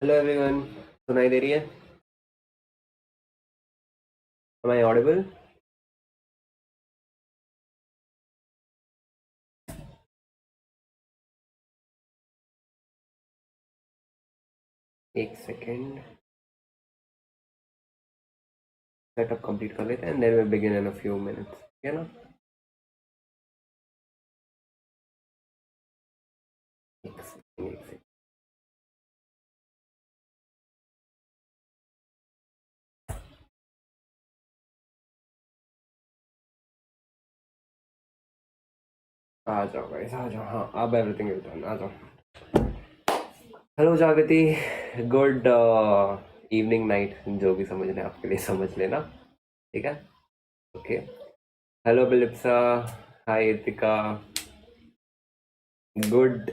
Hello everyone, सुनाई दे रही है? Am I audible? एक सेकेंड, सेटअप कंप्लीट कर लेते हैं, then we begin in a few minutes, ठीक है ना? एक सेकेंड, एक सेकेंड। आ जाओ गाइस, आ जाओ। हाँ, अब एवरीथिंग इज डन, आ जाओ। हेलो जागृति, गुड इवनिंग नाइट, जो भी समझ रहे आपके लिए समझ लेना, ठीक है? ओके। हेलो बिलिप्सा, हाय इतिका, गुड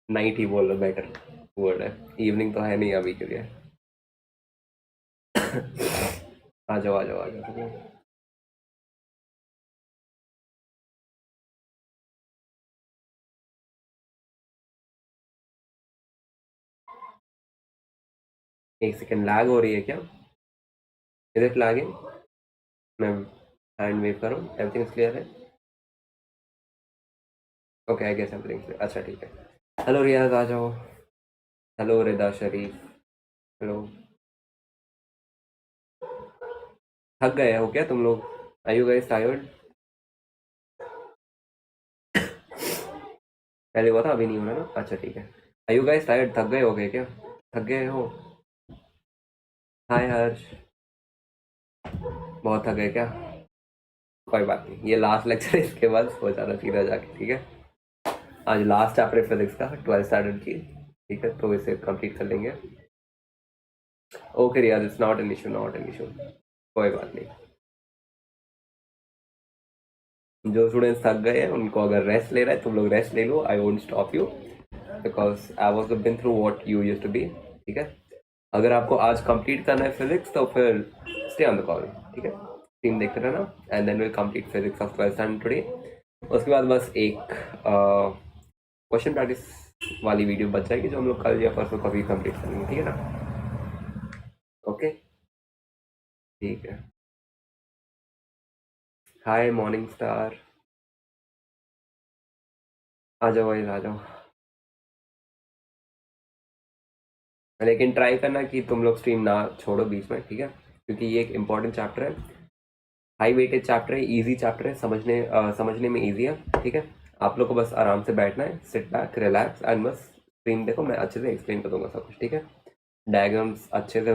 नाइट ही बोलो, बेटर वर्ड है, इवनिंग तो है नहीं अभी के लिए। आ जाओ आ जाओ आ जाओ। एक सेकेंड, लैग हो रही है क्या? Is it lagging? मैं हैंड वेव करूँ, एवरीथिंग क्लियर है? ओके, आई गेस एवरीथिंग, अच्छा ठीक है। हेलो रियाज, आ जाओ। Hello Rida Sharif, hello. थक गए हो क्या तुम लोग? Are you guys tired? पहले हुआ था, अभी नहीं हो रहा ना? अच्छा ठीक है। Are you guys tired? थक गए हो गए क्या? थक गए हो? हाय हर्ष, बहुत थक गए क्या? कोई बात नहीं, ये लास्ट लेक्चर है, इसके बाद सो जाना सीधा जाके, ठीक है? आज लास्ट चैप्टर फिजिक्स का 12th स्टैंडर्ड की, ठीक है? तो इसे कंप्लीट कर लेंगे। Okay Riyaz, it's not an issue, not an issue, कोई बात नहीं। जो स्टूडेंट्स थक गए हैं उनको अगर रेस्ट ले रहा है, तुम लोग रेस्ट ले लो, I won't stop you, because I was been through what you use to be, ठीक है? अगर आपको आज कंप्लीट करना है फिजिक्स तो फिर स्टे ऑन द कॉल, ठीक है? टीम देखते रहना, and then will complete physics of 12th standard today. उसके बाद बस एक क्वेश्चन प्रैक्टिस वाली वीडियो बच जाएगी, जो हम लोग कल या परसों कभी कंप्लीट करेंगे, ठीक है ना? ओके, ठीक है। हाय मॉर्निंग स्टार, आ जाओ भाई, आ जाओ। लेकिन ट्राई करना कि तुम लोग स्ट्रीम ना छोड़ो बीच में, ठीक है? क्योंकि ये एक इम्पॉर्टेंट चैप्टर है, हाई वेटेज चैप्टर है, इजी चैप्टर है, समझने में इजी है, ठीक है? आप लोग को बस आराम से बैठना है, सिट बैक, रिलैक्स, एंड बस स्क्रीन देखो, मैं अच्छे से एक्सप्लेन कर दूंगा सब कुछ, ठीक है? डायग्राम्स अच्छे से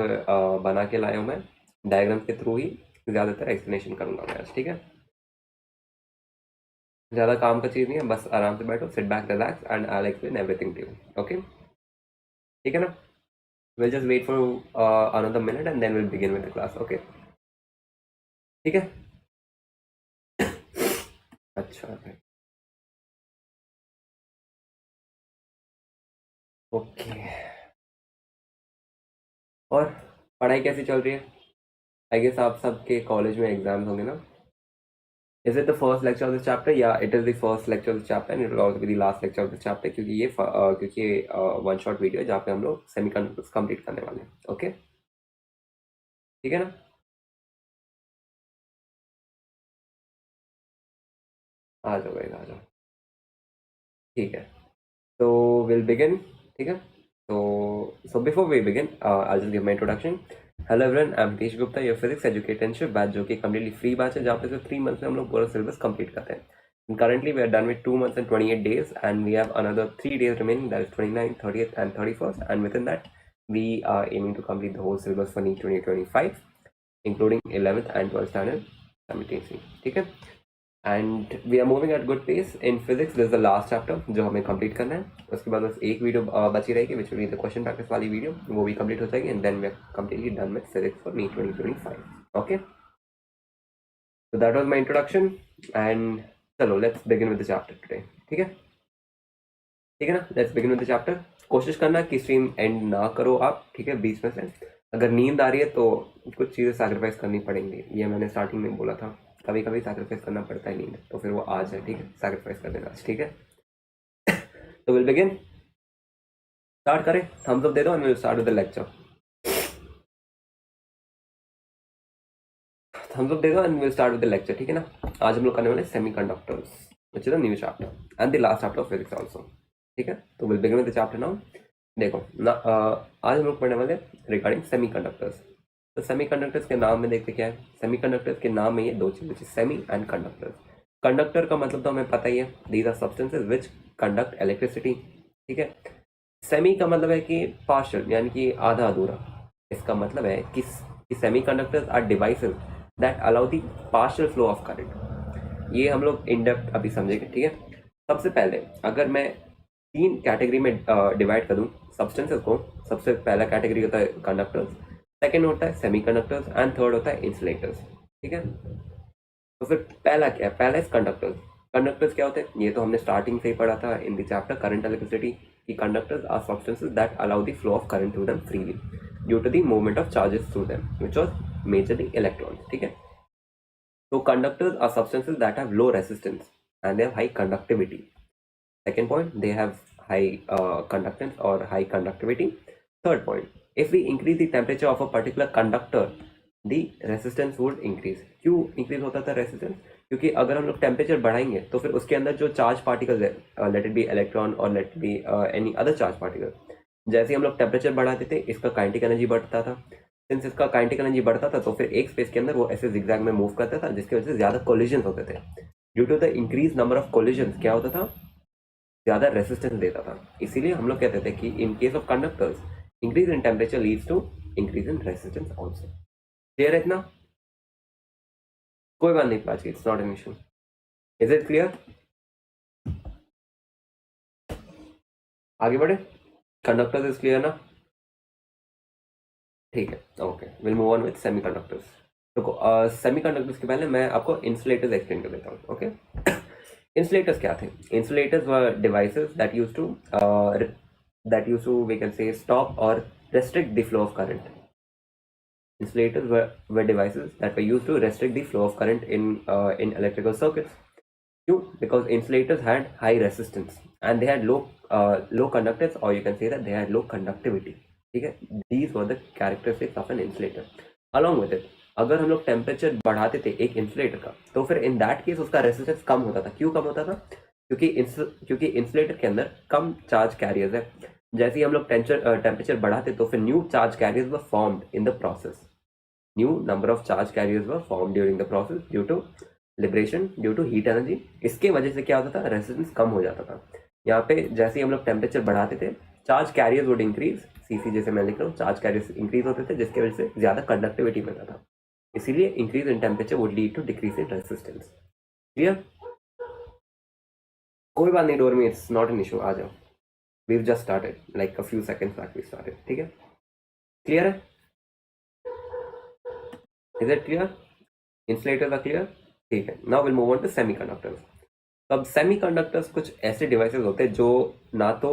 बना के लाया हूँ मैं, डायग्राम्स के थ्रू ही ज़्यादातर एक्सप्लेनेशन करूंगा मैं आज, ठीक है? ज़्यादा काम का चीज़ नहीं है, बस आराम से बैठो, sit back, relax, and I will explain everything to you, okay? ठीक है ना? we'll just wait for another minute and then we'll begin with the class, okay? ठीक है? अच्छा है, ओके। और पढ़ाई कैसी चल रही है? आई गेस आप सबके कॉलेज में एग्जाम्स होंगे ना? Is it the first lecture of this chapter, या it is the first lecture of this chapter and it will also be the last lecture of this chapter, क्योंकि ये one shot video है जहाँ पे हम लोग सेमीकंडक्टर्स कंप्लीट करने वाले हैं, ओके? ठीक है ना? आ जाओ भाई, आ जाओ, ठीक है? तो विल बिगिन, ठीक है? So before we begin, I'll just give my introduction. Hello everyone, I am Tej Gupta, your physics educatorship batch, जो कि कम्प्लीटली फ्री बैच है, जहाँ पे सिर्फ 3 मंथ्स में हम लोग पूरा सिलेबस कंप्लीट करते हैं। Currently we are done with 2 months and 28 days, and we have another 3 days remaining, that is 29th, 30th and 31st, and within that we are aiming to complete the whole syllabus for NEET 2025, including 11th and 12th standard simultaneously, ठीक है? And we are moving at good pace in physics, this is the last chapter जो हमें complete करना है। उसके बाद बस एक वीडियो बची रहेगी, which will be the question practice वाली वीडियो, वो भी कंप्लीट हो जाएगी, and then we are completely done with physics for NEET 2025, okay? So that was my introduction, and चलो let's begin with the chapter today, ठीक है? ठीक है ना? Let's begin with the chapter. कोशिश करना कि स्ट्रीम एंड ना करो आप, ठीक है? बीच में से अगर नींद आ रही है तो कुछ चीज़ें सैक्रिफाइस करनी पड़ेंगी, ये मैंने स्टार्टिंग में बोला था, कभी कभी सैक्रिफाइस करना पड़ता है नींद, तो फिर वो आ जाए, ठीक है? सैक्रिफाइस कर देना, ठीक है? तो विल बिगिन। स्टार्ट करें, थम्स अप दे दो and we'll start with the lecture. Thumbs up दे दो and we'll start with the lecture, ठीक है ना। आज हम लोग करने वाले semiconductors, which is the new chapter and the last chapter of physics also, ठीक है। तो we'll begin with the chapter now. देखो ना, आज हम लोग पढ़ने वाले रिगार्डिंग सेमीकंडक्टर्स। तो सेमीकंडक्टर्स के नाम में देखते क्या है, सेमीकंडक्टर्स के नाम में ये दो चीजें, सेमी एंड कंडक्टर्स। कंडक्टर का मतलब तो हमें पता ही है, these are substances which conduct electricity, ठीक है। सेमी का मतलब है कि पार्शियल, यानी कि आधा अधूरा। इसका मतलब है कि semiconductors are devices that allow the partial flow of current. ये हम लोग इन डेप्थ अभी समझेंगे, ठीक है। सबसे पहले अगर मैं 3 कैटेगरी में डिवाइड कर दूं सबस्टेंसेस को, सबसे पहला कैटेगरी होता है कंडक्टर्स, सेकेंड होता है सेमीकंडक्टर्स एंड थर्ड होता है इंसुलेटर्स, ठीक है। तो फिर पहला क्या है, पहला इज कंडक्टर्स। कंडक्टर्स क्या होते हैं, ये तो हमने स्टार्टिंग से ही पढ़ा था in the chapter current electricity, कि conductors are substances that allow the flow of current through them freely due to the movement of charges through them which was majorly electrons, ठीक है। तो conductors are substances that have low resistance and they have high conductivity. Second point, they have high conductance or high conductivity. Third point, if we increase the temperature of a particular conductor, the resistance would increase. क्यों increase होता था resistance? क्योंकि अगर हम लोग temperature बढ़ाएंगे तो फिर उसके अंदर जो चार्ज पार्टिकल्स है, लेट इट बी इलेक्ट्रॉन और let it be any other charge particle, जैसे हम लोग टेम्परेचर बढ़ाते थे इसका काइनेटिक एनर्जी बढ़ता था। सिंस इसका काइनेटिक एनर्जी बढ़ता था तो फिर एक स्पेस के अंदर वो ऐसे जिगजैग में मूव करता था, जिसकी वजह से ज्यादा कोलिजन होते थे। Due to the increase number of collision क्या होता था, ज्यादा रेसिस्टेंस देता था। इसीलिए हम लोग कहते थे कि in case of conductors increase in temperature leads to increase in resistance also. Clear है इतना? कोई बात नहीं पाजी, it's not an issue. Is it clear? आगे बढ़े, कंडक्टर्स इज क्लियर ना? ठीक है, okay, will move on with semiconductors. देखो सेमीकंडक्टर्स के पहले मैं आपको इंसुलेटर्स एक्सप्लेन कर देता हूँ, ओके। इंसुलेटर्स क्या थे? Insulators were devices that used to we can say stop और restrict the flow of current. Insulators were devices that were used to restrict the flow of current in electrical circuits. Why? Because insulators had high resistance and they had low conductance, or you can say that they had low conductivity. ठीक है, these were the characteristics of an insulator. Along with it, अगर हम लोग temperature बढ़ाते थे एक insulator का तो फिर इन दैट केस उसका रेसिस्टेंस कम होता था। क्यों कम होता था? क्योंकि इंसुलेटर के अंदर कम चार्ज कैरियर्स है। जैसे ही हम लोग टेम्परेचर बढ़ाते तो फिर new charge carriers were formed in the process. New number of charge carriers were formed during the process due to liberation, due to heat energy. इसके वजह से क्या होता था, रेसिस्टेंस कम हो जाता था। यहाँ पे जैसे ही हम लोग टेम्परेचर बढ़ाते the charge carriers would increase, CC जैसे मैं लिख रहा हूँ, चार्ज कैरियर्स इंक्रीज होते थे जिसकी वजह से ज्यादा कंडक्टिविटी मिलता था। इसीलिए increase in temperature would lead to decrease in resistance. Clear? कोई बात नहीं डोरमी, इट्स नॉट एन इशू, आ जाओ। We've just started, like a few seconds back we started, ठीक है। क्लियर है? Is it clear? Insulators are clear, ठीक है। Now will move on to semiconductors. तो अब सेमीकंडक्टर्स कुछ ऐसे डिवाइसेस होते हैं जो ना तो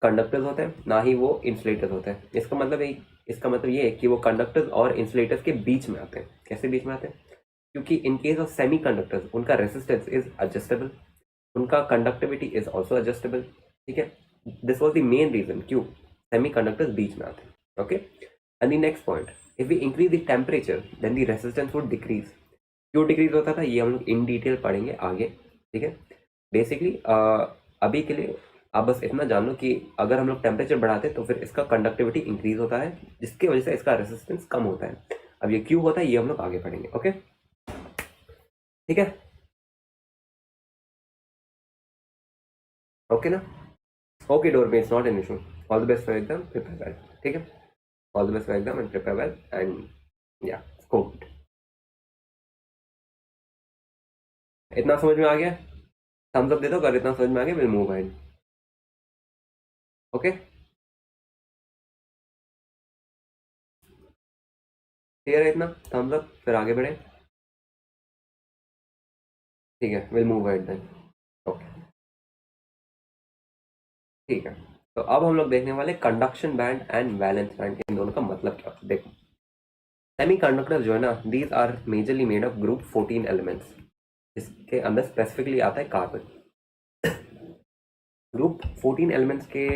कंडक्टर्स होते हैं ना ही वो इंसुलेटर्स होते हैं। इसका मतलब ये है कि वो कंडक्टर्स और इंसुलेटर्स के बीच में आते हैं। कैसे बीच में आते हैं? क्योंकि इन केस ऑफ सेमीकंडक्टर्स उनका रेसिस्टेंस इज एडजस्टेबल, उनका कंडक्टिविटी इज ऑल्सो एडजस्टेबल, ठीक है। This was the main reason क्यों सेमीकंडक्टर्स बीच में आते हैं, okay. And the next point, if we increase the temperature then the resistance would decrease. क्यों डिक्रीज होता था ये हम लोग इन डिटेल पढ़ेंगे आगे, ठीक है। बेसिकली अभी के लिए आप बस इतना जान लो कि अगर हम लोग टेम्परेचर बढ़ाते हैं तो फिर इसका कंडक्टिविटी इंक्रीज होता है जिसकी वजह से इसका रेसिस्टेंस कम होता है। अब ये क्यों होता है ये हम लोग आगे पढ़ेंगे, ओके, ठीक है। ओके ना? ओके डोरमे, it's not an issue. All the best for exam, prepare well, ठीक है। All the best for exam and prepare well and या स्कोप। इतना समझ में आ गया? थम्स अप दे दो अगर इतना समझ में आ गया, we'll move ahead, okay. Clear है इतना? थम्स अप, फिर आगे बढ़े, ठीक है। We'll move ahead then, okay, ठीक है। तो अब हम लोग देखने वाले conduction band and valence band, इन दोनों का मतलब क्या होता है। देखो सेमी कंडक्टर जो है ना, these are majorly made of group 14 elements, इसके अंदर स्पेसिफिकली आता है कार्बन। ग्रुप 14 एलिमेंट्स के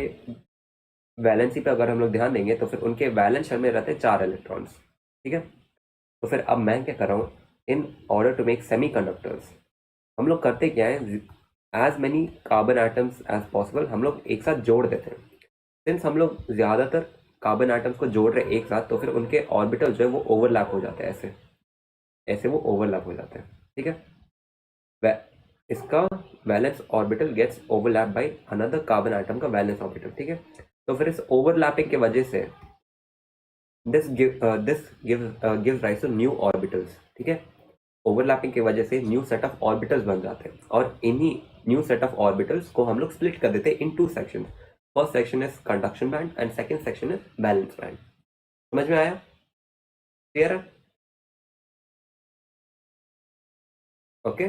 वैलेंसी पे अगर हम लोग ध्यान देंगे तो फिर उनके वैलेंस शेल में रहते हैं 4 इलेक्ट्रॉन्स, ठीक है। तो फिर अब मैं क्या कर रहा हूँ, in order to make semiconductors हम लोग करते क्या है, as many carbon atoms as possible हम लोग एक साथ जोड़ देते हैं। सिंस हम लोग ज़्यादातर कार्बन आइटम्स को जोड़ रहे हैं एक साथ, तो फिर उनके ऑर्बिटल जो है वो ओवरलैप हो जाते हैं, ऐसे ऐसे वो ओवरलैप हो जाते हैं, ठीक है। इसका valence orbital gets overlap by another carbon atom का वैलेंस ऑर्बिटल, ठीक है। तो फिर इस ओवरलैपिंग की वजह से this gives rise to new orbitals, ठीक है। ओवरलैपिंग की वजह से न्यू सेट ऑफ ऑर्बिटल्स बन जाते हैं और इन्हीं न्यू सेट ऑफ ऑर्बिटल्स को हम लोग स्प्लिट कर देते हैं इन 2 sections. First section is conduction band and second section is valence band. समझ में आया? क्लियर है? Okay,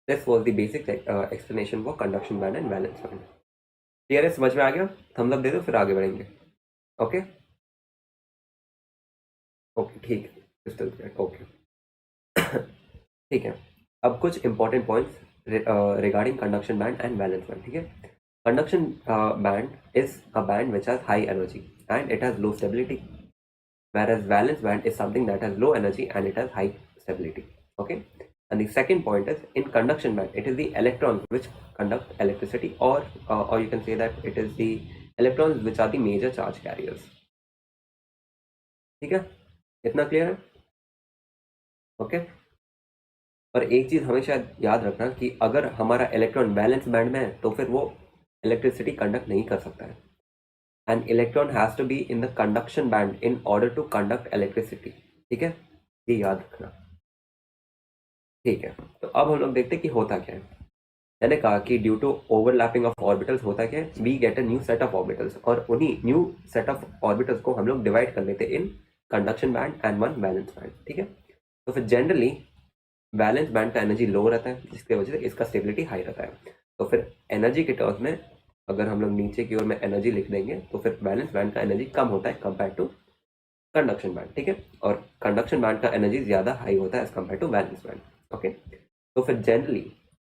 this was the basic explanation for conduction band and valence band. Clear है? समझ में आ गया? थम्स अप दे दो, फिर आगे बढ़ेंगे। ओके ओके, ठीक है, क्रिस्टल क्लियर, ओके। ठीक है, अब कुछ important points regarding conduction band and valence band, ठीक है। Conduction band is a band which has high energy and it has low stability, whereas valence band is something that has low energy and it has high stability, okay. And the second point is, in conduction band it is the electrons which conduct electricity, or you can say that it is the electrons which are the major charge carriers, ठीक है। इतना clear है? Okay. और एक चीज हमेशा याद रखना कि अगर हमारा इलेक्ट्रॉन बैलेंस बैंड में है तो फिर वो इलेक्ट्रिसिटी कंडक्ट नहीं कर सकता है। An electron has to be in the conduction band in order to conduct electricity, ठीक है, ये याद रखना, ठीक है। तो अब हम लोग देखते हैं कि होता क्या है। मैंने कहा कि due to overlapping of orbitals होता क्या है, we get a new set of orbitals, और उन्हीं न्यू सेट ऑफ ऑर्बिटल्स को हम लोग डिवाइड कर लेते हैं in conduction band and one valence band, ठीक है। तो फिर जनरली वैलेंस बैंड का एनर्जी लो रहता है, जिसकी वजह से इसका स्टेबिलिटी हाई रहता है। तो फिर एनर्जी के टर्म्स में अगर हम लोग नीचे की ओर में एनर्जी लिख देंगे तो फिर वैलेंस बैंड का एनर्जी कम होता है कंपेयर टू कंडक्शन बैंड, ठीक है। और कंडक्शन बैंड का एनर्जी ज़्यादा हाई होता है as compare to valence band, okay. तो फिर जनरली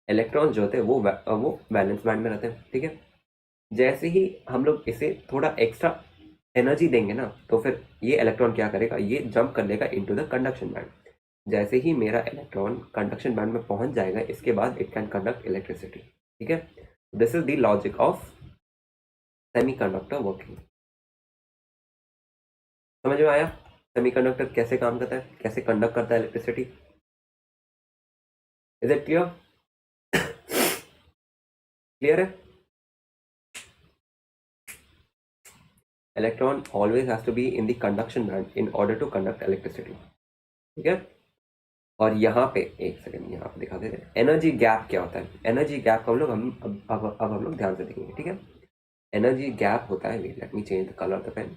इलेक्ट्रॉन जो होते हैं वो वैलेंस बैंड में रहते हैं, ठीक है। जैसे ही हम लोग इसे थोड़ा एक्स्ट्रा एनर्जी देंगे ना, तो फिर ये इलेक्ट्रॉन क्या करेगा, ये जंप कर लेगा इनटू द कंडक्शन बैंड। जैसे ही मेरा इलेक्ट्रॉन कंडक्शन बैंड में पहुंच जाएगा, इसके बाद इट कैन कंडक्ट इलेक्ट्रिसिटी, ठीक है। This is the logic of semiconductor working. समझ में आया सेमीकंडक्टर कैसे काम करता है, कैसे कंडक्ट करता है electricity? Is it clear? Clear है? Electron always has to be in the conduction band in order to conduct electricity, ठीक है। और यहाँ पे एक सेकंड यहाँ पे दिखा देते हैं एनर्जी गैप क्या होता है। एनर्जी गैप हम लोग अब हम लोग ध्यान से देखेंगे, ठीक है। एनर्जी गैप होता है, let me change the colour of the pen.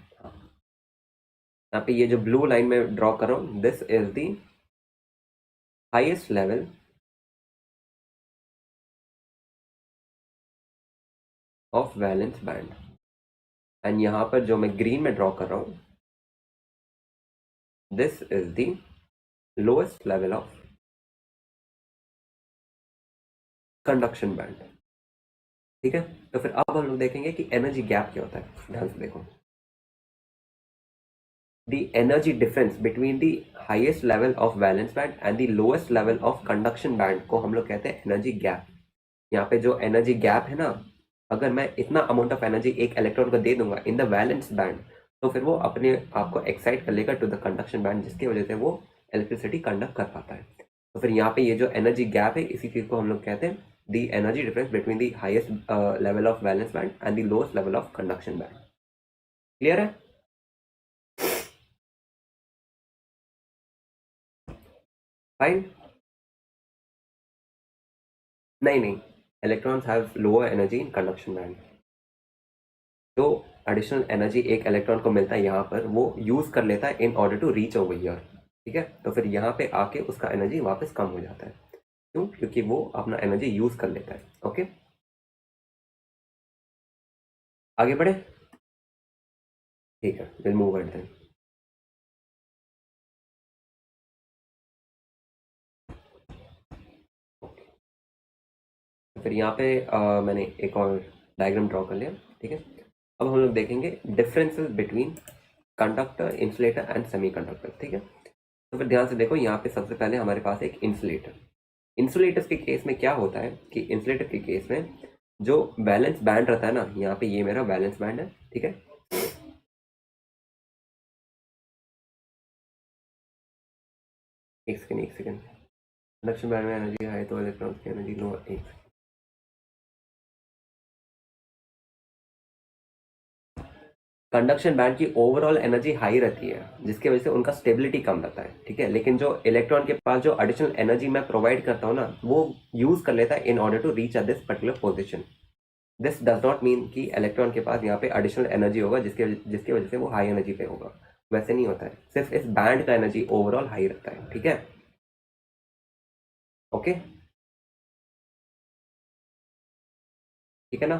यहाँ पे ये जो ब्लू लाइन में ड्रॉ कर रहा हूँ, this is the highest level of valence band, and यहाँ पर जो मैं ग्रीन में ड्रॉ कर रहा हूँ, this is the lowest level of conduction band, ठीक है। तो फिर अब हम लोग देखेंगे कि एनर्जी गैप क्या होता है। ध्यान से देखो, the energy difference between the highest level of valence band and the lowest level of conduction band को हम लोग कहते हैं एनर्जी गैप। यहाँ पे जो एनर्जी गैप है ना, अगर मैं इतना अमाउंट ऑफ एनर्जी एक इलेक्ट्रॉन को दे दूंगा इन द वैलेंस बैंड, तो फिर वो अपने आप को एक्साइट कर लेगा टू द कंडक्शन बैंड, जिसकी वजह से वो इलेक्ट्रिसिटी कंडक्ट कर पाता है। तो फिर यहाँ पे ये जो एनर्जी गैप है, इसी चीज को हम लोग कहते हैं the energy difference between the highest level of valence band and the lowest level of conduction band. Clear है? फाइन? नहीं, electrons have lower energy in conduction band. जो एडिशनल एनर्जी एक इलेक्ट्रॉन को मिलता है यहाँ पर, वो यूज कर लेता है in order to reach over here, ठीक है। तो फिर यहाँ पे आके उसका एनर्जी वापस कम हो जाता है। क्यों? क्योंकि वो अपना एनर्जी यूज कर लेता है, ओके। आगे बढ़े, ठीक है, विल मूव अहेड देन। फिर यहाँ पे मैंने एक और डायग्राम ड्रॉ कर लिया, ठीक है। अब हम लोग देखेंगे differences between conductor, insulator and semiconductor, ठीक है। तो फिर ध्यान से देखो, यहाँ पे सबसे पहले हमारे पास एक इंसुलेटर। इंसुलेटर्स के केस में क्या होता है कि इंसुलेटर के केस में जो बैलेंस बैंड रहता है ना, यहाँ पे ये मेरा बैलेंस बैंड है, ठीक है। एक सेकेंड। कंडक्शन बैंड में एनर्जी हाई तो इलेक्ट्रॉन्स की एनर्जी लो। एक कंडक्शन बैंड की ओवरऑल एनर्जी हाई रहती है, जिसकी वजह से उनका स्टेबिलिटी कम रहता है, ठीक है। लेकिन जो इलेक्ट्रॉन के पास जो एडिशनल एनर्जी मैं प्रोवाइड करता हूँ ना, वो यूज कर लेता है in order to reach at this particular position. This does not mean कि इलेक्ट्रॉन के पास यहाँ पे एडिशनल एनर्जी होगा जिसके जिसकी वजह से वो हाई एनर्जी पे होगा, वैसे नहीं होता है। सिर्फ इस बैंड का एनर्जी ओवरऑल हाई रहता है, ठीक है। ओके, ठीक है ना,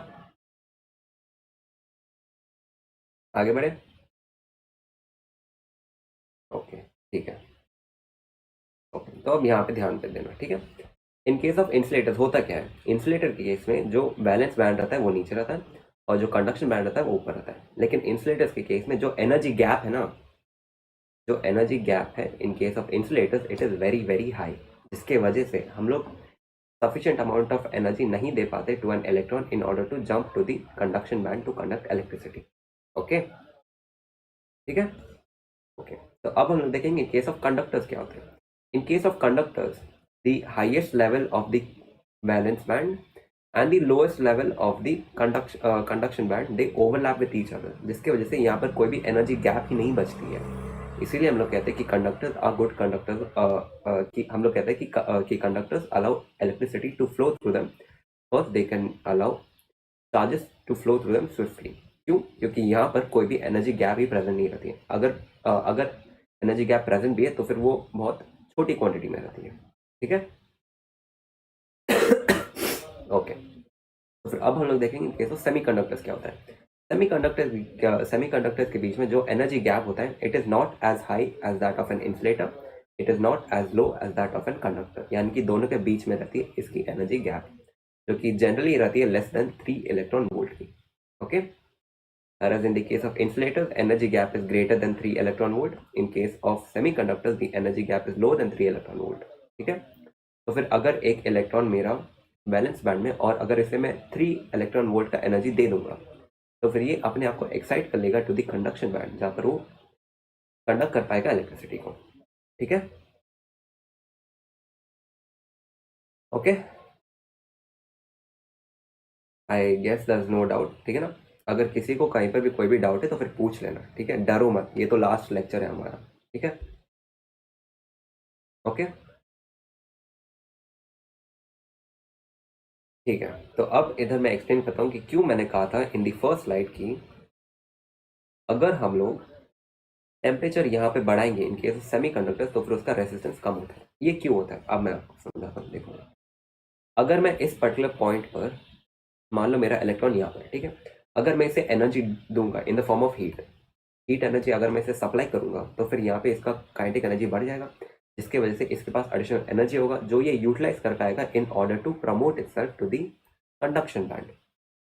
आगे बढ़े। ओके, ठीक है। ओके, तो अब यहाँ पे ध्यान पे देना, ठीक है। इन केस ऑफ इंसुलेटर होता क्या है, इंसुलेटर के केस में जो बैलेंस बैंड रहता है वो नीचे रहता है और जो कंडक्शन बैंड रहता है वो ऊपर रहता है। लेकिन इंसुलेटर्स के केस में जो एनर्जी गैप है ना, जो एनर्जी गैप है in case of insulators, it is very very high, जिसके वजह से हम लोग sufficient amount of energy नहीं दे पाते to an electron in order to jump to the conduction band to conduct electricity. Okay, ठीक है। ओके, तो अब हम लोग देखेंगे केस ऑफ कंडक्टर्स क्या होते हैं। इन case of conductors the highest level of the balance band and the lowest level of the conduction band they overlap with each other, जिसकी वजह से यहाँ पर कोई भी एनर्जी गैप ही नहीं बचती है। इसीलिए हम लोग कहते हैं कि कंडक्टर्स आर गुड कंडक्टर्स, कि हम लोग कहते हैं कि conductors allow electricity to flow through them, first they can allow charges to flow through them swiftly. क्यों? क्योंकि यहाँ पर कोई भी एनर्जी गैप ही प्रेजेंट नहीं रहती है। अगर एनर्जी गैप प्रेजेंट भी है तो फिर वो बहुत छोटी क्वांटिटी में रहती है, ठीक है। ओके, तो फिर अब हम लोग देखेंगे केस ऑफ सेमीकंडक्टर्स क्या होता है। सेमीकंडक्टर्स के बीच में जो एनर्जी गैप होता है, it is not as high as that of an insulator, it is not as low as that of an conductor, यानी कि दोनों के बीच में रहती है इसकी एनर्जी गैप, जो कि जनरली रहती है लेस देन 3 इलेक्ट्रॉन वोल्ट की। Okay, whereas in the case of insulators energy gap is greater than 3 electron volt. In case of semiconductors the energy gap is lower than 3 electron volt, ठीक है। तो फिर अगर एक electron मेरा balance band में और अगर इसे मैं 3 इलेक्ट्रॉन वोल्ट का एनर्जी दे दूंगा, तो फिर ये अपने आप को एक्साइट कर लेगा टू द कंडक्शन बैंड, जहाँ पर वो कंडक्ट कर पाएगा इलेक्ट्रिसिटी को, ठीक है। Okay, I guess there is no doubt, ठीक है ना। अगर किसी को कहीं पर भी कोई भी डाउट है तो फिर पूछ लेना, ठीक है, डरो मत, ये तो लास्ट लेक्चर है हमारा, ठीक है। ओके, ठीक है। तो अब इधर मैं एक्सप्लेन करता हूँ कि क्यों मैंने कहा था इन दी फर्स्ट स्लाइड की अगर हम लोग टेम्परेचर यहाँ पे बढ़ाएंगे इन केस सेमी कंडक्टर, तो फिर उसका रेसिस्टेंस कम होता है। ये क्यों होता है अब मैं आपको समझाता हूँ, देखो। अगर मैं इस पर्टिकुलर पॉइंट पर, मान लो मेरा इलेक्ट्रॉन यहाँ पर है, ठीक है, अगर मैं इसे एनर्जी दूंगा in the form of heat energy, अगर मैं इसे सप्लाई करूंगा तो फिर यहाँ पे इसका काइनेटिक एनर्जी बढ़ जाएगा, जिसकी वजह से इसके पास एडिशनल एनर्जी होगा जो ये यूटिलाइज कर पाएगा in order to promote itself to the conduction band.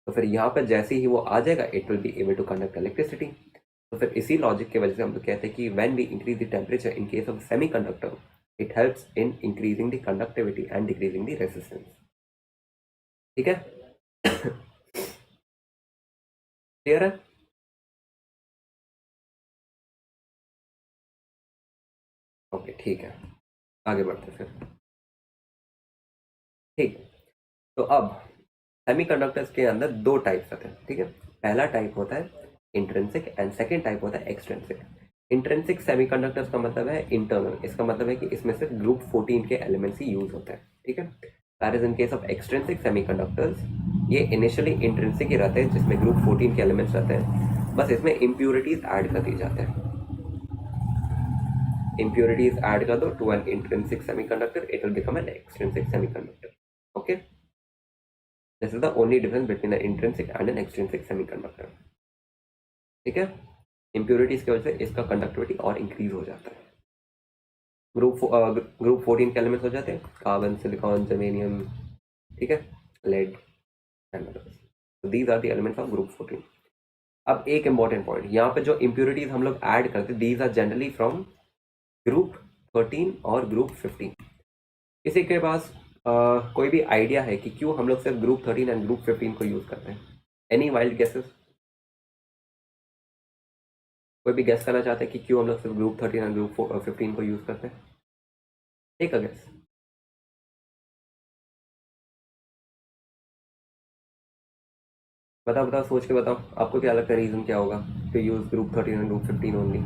तो फिर यहाँ पर जैसे ही वो आ जाएगा it will be able to conduct electricity. तो फिर इसी लॉजिक की वजह से हम लोग कहते हैं कि when we increase the temperature in case of semiconductor it helps in increasing the conductivity and decreasing the resistance, ठीक है। क्लियर है? ओके, ठीक है, आगे बढ़ते हैं फिर। ठीक, तो अब सेमीकंडक्टर्स के अंदर दो टाइप्स आते हैं, ठीक है। पहला टाइप होता है इंट्रिंसिक एंड सेकेंड टाइप होता है एक्सट्रिंसिक। इंट्रिंसिक सेमीकंडक्टर्स का मतलब है इंटरनल, इसका मतलब है कि इसमें सिर्फ ग्रुप 14 के एलिमेंट्स ही यूज होते हैं, ठीक है। whereas in case of extrinsic semiconductors ये इनिशियली इंट्रिंसिक ही रहते हैं, जिसमें ग्रुप 14 के एलिमेंट्स रहते हैं, बस इसमें इम्प्यूरिटीज ऐड कर दी जाते हैं। impurities add कर दो to an intrinsic semiconductor, it will become an extrinsic semiconductor. Okay, this is the only difference between an intrinsic and an extrinsic semiconductor, ठीक है। impurities की वजह से इसका कंडक्टिविटी और इंक्रीज हो जाता है। ग्रुप 14 के एलिमेंट्स हो जाते हैं कार्बन, सिलिकॉन, जर्मेनियम, ठीक है। lead and others. So these are the elements of group 14. अब एक इंपॉर्टेंट पॉइंट, यहाँ पे जो इम्प्योरिटीज हम लोग ऐड करते, these are generally from group 13 और ग्रुप 15. किसी के पास कोई भी आइडिया है कि क्यों हम लोग सिर्फ ग्रुप 13 एंड ग्रुप 15 को यूज करते हैं? Any wild guesses? कोई भी गेस करना चाहते हैं कि क्यों हम लोग सिर्फ ग्रुप 13 एंड ग्रुप 15 को यूज करते हैं? Take a guess. बताओ बताओ, सोच के बताओ, आपको क्या लगता है रीजन क्या होगा to use group 13 and group 15 only?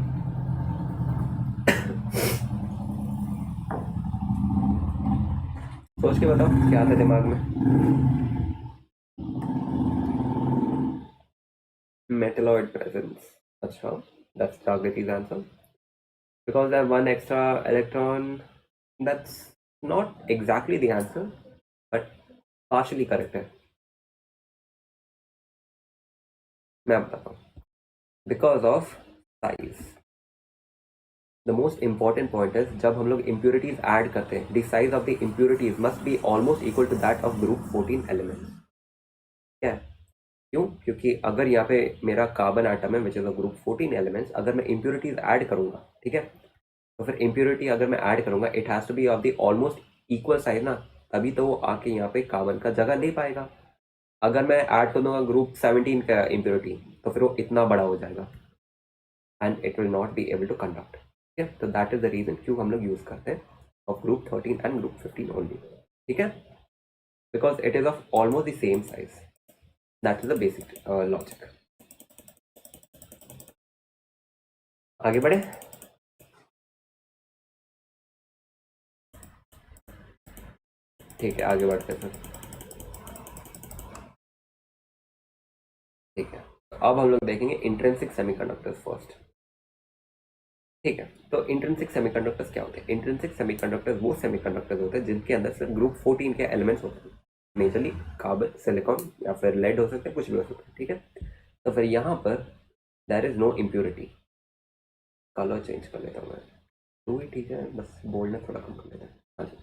सोच के बताओ क्या आता है दिमाग में. Metalloid presence. अच्छा, that's Jagriti's answer. Because they have one extra electron. That's not exactly the answer, but partially correct है. मैं बताता हूँ. Because of size. The most important point is जब हम लोग impurities add करते हैं, the size of the impurities must be almost equal to that of group 14 elements. क्या? क्यों? क्योंकि अगर यहाँ पे मेरा कार्बन आटम है which is a group 14 elements, अगर मैं impurities ऐड करूंगा, ठीक है, तो फिर impurity अगर मैं ऐड करूंगा, it has to be of the almost equal size ना, तभी तो वो आके यहाँ पे कार्बन का जगह ले पाएगा. अगर मैं ऐड कर दूंगा ग्रुप 17 का impurity, तो फिर वो इतना बड़ा हो जाएगा and it will not be able to conduct. ठीक है, तो दैट इज द रीजन क्यों हम लोग यूज करते हैं of group 13 and group 15 only. ठीक है, because it is of almost the same size. That is the basic logic. आगे बढ़े. ठीक है, आगे बढ़ते हैं फिर. ठीक है, अब हम लोग देखेंगे इंट्रिंसिक सेमीकंडक्टर्स फर्स्ट. ठीक है, तो इंट्रिंसिक सेमीकंडक्टर्स क्या होते हैं? इंट्रिंसिक सेमीकंडक्टर्स वो सेमीकंडक्टर्स होते हैं जिनके अंदर सिर्फ ग्रुप 14 के एलिमेंट्स होते हैं. मेजरली कार्बन, सिलिकॉन या फिर लेड हो सकते हैं, कुछ भी हो सकता है. ठीक है, तो फिर यहाँ पर there is no impurity. Colour change कर लेता हूँ मैं, तो ही ठीक है, बस बोल्डनेस थोड़ा कम कर लेता है. हाँ जी,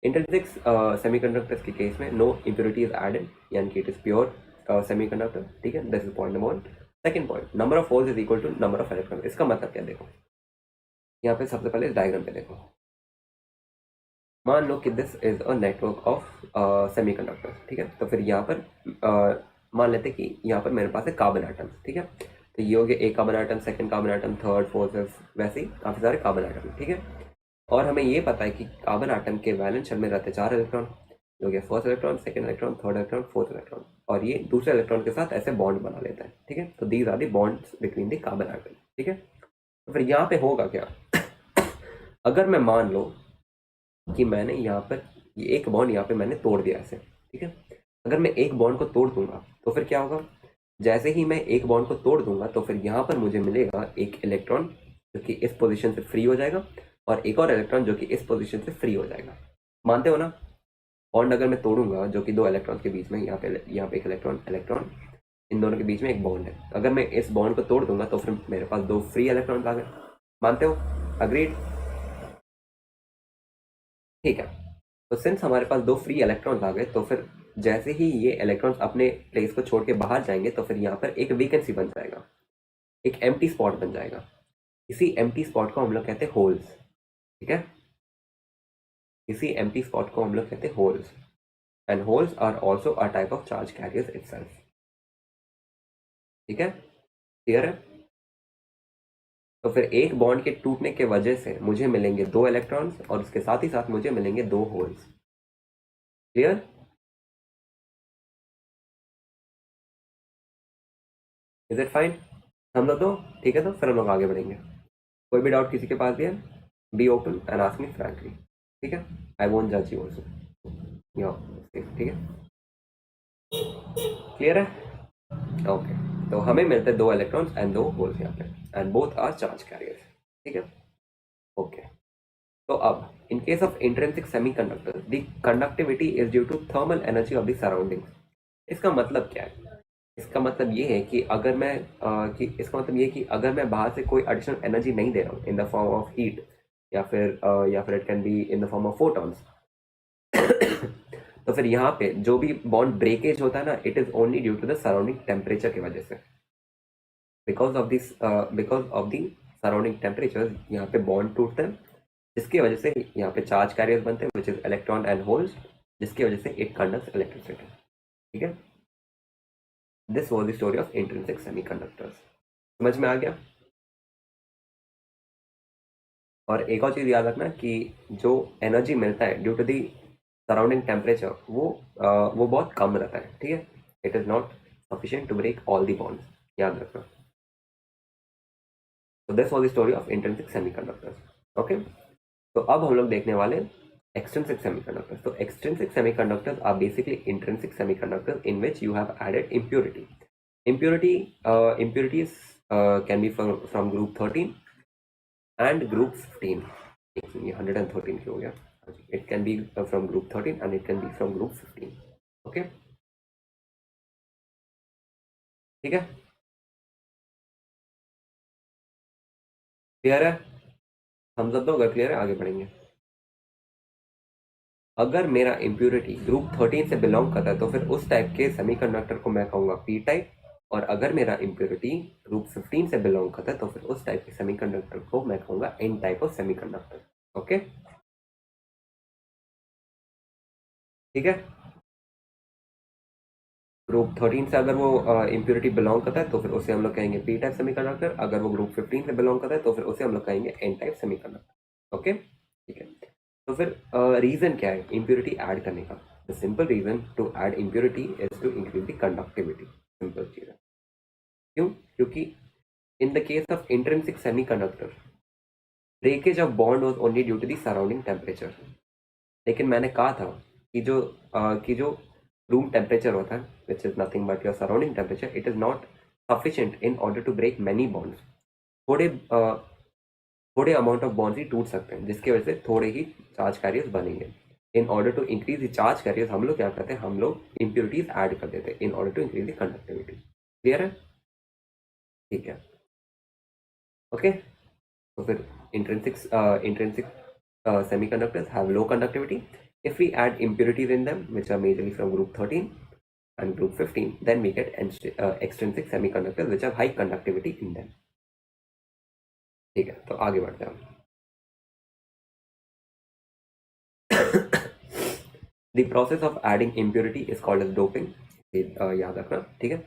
इंट्रिंसिक सेमीकंडक्टर्स के केस में नो इम्प्योरिटी इज एडेड, यानी कि इट इज प्योर सेमीकंडक्टर. ठीक है, this is point number 1. Second point, number of holes is equal to number of electron. इसका मतलब क्या? देखो यहाँ पे सबसे पहले इस डायग्राम पे देखो. मान लो कि this is a network of semiconductors. ठीक है, तो फिर यहाँ पर मान लेते कि यहाँ पर मेरे पास है कार्बन आइटम्स. ठीक है, तो ये हो गया एक carbon atom, second carbon atom, third, fourth, fifth, वैसे ही काफ़ी सारे कार्बन आइटम. ठीक है, और हमें ये पता है कि कार्बन आइटम के वैलेंस शेल में रहते 4 इलेक्ट्रॉन. हो गया first electron, second electron, third electron, fourth electron, और ये दूसरे इलेक्ट्रॉन के साथ ऐसे बॉन्ड बना लेता है. ठीक है, तो these are the bonds between the carbon atom. ठीक है, तो फिर यहाँ पे होगा क्या? अगर मैं मान लो कि मैंने यहाँ पर ये एक बॉन्ड यहाँ पे मैंने तोड़ दिया ऐसे. ठीक है, अगर मैं एक बॉन्ड को तोड़ दूंगा तो फिर क्या होगा? जैसे ही मैं एक बॉन्ड को तोड़ दूंगा तो फिर यहाँ पर मुझे मिलेगा एक इलेक्ट्रॉन जो कि इस पोजीशन से फ्री हो जाएगा, और एक और इलेक्ट्रॉन जो कि इस पोजीशन से फ्री हो जाएगा. मानते हो ना? बॉन्ड अगर मैं तोड़ूंगा जो कि दो इलेक्ट्रॉन के बीच में, यहाँ पे एक इलेक्ट्रॉन इलेक्ट्रॉन, इन दोनों के बीच में एक बॉन्ड है. अगर मैं इस बॉन्ड को तोड़ दूंगा तो फिर मेरे पास 2 फ्री इलेक्ट्रॉन आ गए. मानते हो? अग्रीड? ठीक है, तो सिंस हमारे पास 2 फ्री इलेक्ट्रॉन्स आ गए, तो फिर जैसे ही ये इलेक्ट्रॉन्स अपने प्लेस को छोड़ के बाहर जाएंगे तो फिर यहाँ पर एक वैकेंसी बन जाएगा, एक एम्प्टी स्पॉट बन जाएगा. इसी एम्प्टी स्पॉट को हम लोग कहते हैं होल्स. ठीक है, इसी एम्प्टी स्पॉट को हम लोग कहते हैं holes. And holes are also a type of charge carriers itself. ठीक है, क्लियर है? तो फिर एक बॉन्ड के टूटने के वजह से मुझे मिलेंगे 2 इलेक्ट्रॉन्स, और उसके साथ ही साथ मुझे मिलेंगे 2 holes. Clear? Is it fine? हम लोग तो ठीक है, तो फिर हम लोग आगे बढ़ेंगे. कोई भी डाउट किसी के पास भी है? Be open and ask me frankly. ठीक है, आई वोंट जज यू आल्सो. ठीक है, क्लियर है? ओके, तो हमें मिलते हैं 2 इलेक्ट्रॉन्स एंड 2 होल्स यहाँ पे, and both are charge carriers. ठीक है, ओके. तो अब in case of intrinsic semiconductor the conductivity is due to thermal energy of the surroundings. इसका मतलब क्या है? इसका मतलब ये है कि अगर मैं इसका मतलब ये है कि अगर मैं बाहर से कोई एडिशनल एनर्जी नहीं दे रहा हूँ in the form of heat, या फिर it can be in the form of photons, तो फिर यहाँ पे जो भी बॉन्ड ब्रेकेज होता है ना, it is only due to the surrounding temperature की वजह से। Because of the surrounding temperature यहाँ पे बॉन्ड टूटते हैं, जिसकी वजह से यहाँ पे चार्ज कैरियर्स बनते हैं which is electron and holes, जिसकी वजह से इट कंडक्ट्स इलेक्ट्रिसिटी। ठीक है, this was the story of intrinsic semiconductors. समझ में आ गया? और एक और चीज़ याद रखना कि जो एनर्जी मिलता है due to the surrounding temperature, वो बहुत कम रहता है। ठीक है, it is not sufficient to break all the bonds, याद रखना। तो this was the story of intrinsic semiconductors. Okay, तो अब हम लोग देखने वाले एक्सट्रिंसिक सेमीकंडक्टर्स। तो extrinsic semiconductors are basically intrinsic semiconductors in which you have added impurity. Impurities can be from group 13 and group 15. ये 113 की हो गया। It can be from group 13 and it can be from group 15. Okay, ठीक है, clear है? हम सब लोग क्लियर है? आगे बढ़ेंगे। अगर मेरा इम्प्योरिटी ग्रुप 13 से बिलोंग करता है तो फिर उस टाइप के सेमीकंडक्टर को मैं कहूँगा पी टाइप, और अगर मेरा इम्प्योरिटी ग्रुप 15 से बिलोंग करता है तो फिर उस टाइप के सेमीकंडक्टर को मैं कहूँगा N type of semiconductor. Okay, ठीक है। ग्रुप 13 से अगर वो इम्प्योरिटी बिलोंग करता है तो फिर उसे हम लोग कहेंगे पी टाइप सेमीकंडक्टर। अगर वो ग्रुप 15 से बिलोंग करता है तो फिर उसे हम लोग कहेंगे एन टाइप सेमीकंडक्टर। ओके, ठीक है। तो फिर रीजन क्या है इम्प्योरिटी ऐड करने का? The simple reason to add impurity is to increase the conductivity. Simple चीज है। क्यों? क्योंकि in the case of intrinsic semiconductor, breakage of bond was only due to the surrounding temperature. लेकिन मैंने कहा था कि जो रूम टेम्परेचर होता है which is nothing but your surrounding temperature, it is not sufficient in order to break many bonds. थोड़े थोड़े अमाउंट ऑफ बॉन्ड्स ही टूट सकते हैं, जिसकी वजह से थोड़े ही चार्ज कैरियर्स बनेंगे। In order to increase the charge carriers हम लोग क्या करते हैं, हम लोग इम्प्योरिटीज ऐड कर देते हैं in order to increase the conductivity. Clear है? ठीक है, ओके। तो फिर intrinsic semiconductors have low conductivity. If we add impurities in them, which are majorly from group 13 and group 15, then we get extrinsic semiconductors which have high conductivity in them. ठीक है, तो आगे बढ़ते हैं हम। The process of adding impurity is called as doping. याद रखना, ठीक है।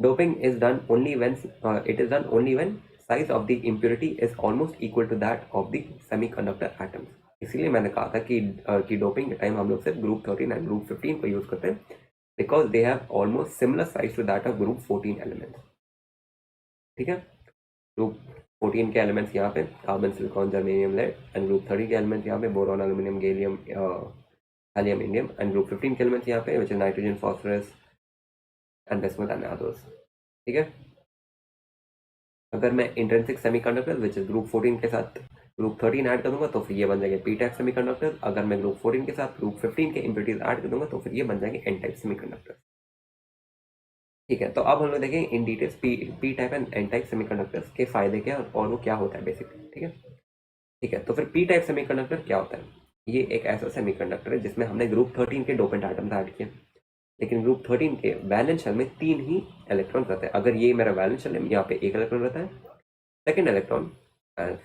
Doping is done only when size of the impurity is almost equal to that of the semiconductor atoms. इसीलिए मैंने कहा था कि डोपिंग के टाइम हम लोग सिर्फ ग्रुप 13 एंड ग्रुप 15 को यूज करते हैं, because they have almost similar size to that of group 14 elements. ठीक है, ग्रुप 14 के एलिमेंट्स यहाँ पे carbon, silicon, germanium, lead, and group 30 के एलिमेंट्स यहाँ पे boron, aluminium, gallium, helium, indium, and group 15 के एलिमेंट्स यहाँ पे which is nitrogen, phosphorus and bismuth and others. ठीक है, अगर मैं intrinsic semiconductor which is group 14 के साथ ग्रुप 13 ऐड कर दूंगा तो फिर ये बन जाएंगे पी टाइप सेमीकंडक्टर। अगर मैं ग्रुप 14 के साथ ग्रुप 15 के इम्प्योरिटीज ऐड कर दूंगा तो फिर ये बन जाएंगे एन टाइप सेमीकंडक्टर। ठीक है, तो अब हम लोग देखेंगे in details P type and N type semiconductors के फायदे क्या और वो क्या होता है बेसिकली। ठीक है, ठीक है। तो फिर पी टाइप सेमीकंडक्टर क्या होता है? ये एक ऐसा सेमीकंडक्टर है जिसमें हमने ग्रुप 13 के डोपेंट आइटम्स ऐड किए, लेकिन ग्रुप 13 के वैलेंस शेल में 3 ही इलेक्ट्रॉन रहते हैं। अगर ये मेरा वैलेंस शेल है, यहाँ पे 1 इलेक्ट्रॉन रहता है, सेकेंड इलेक्ट्रॉन,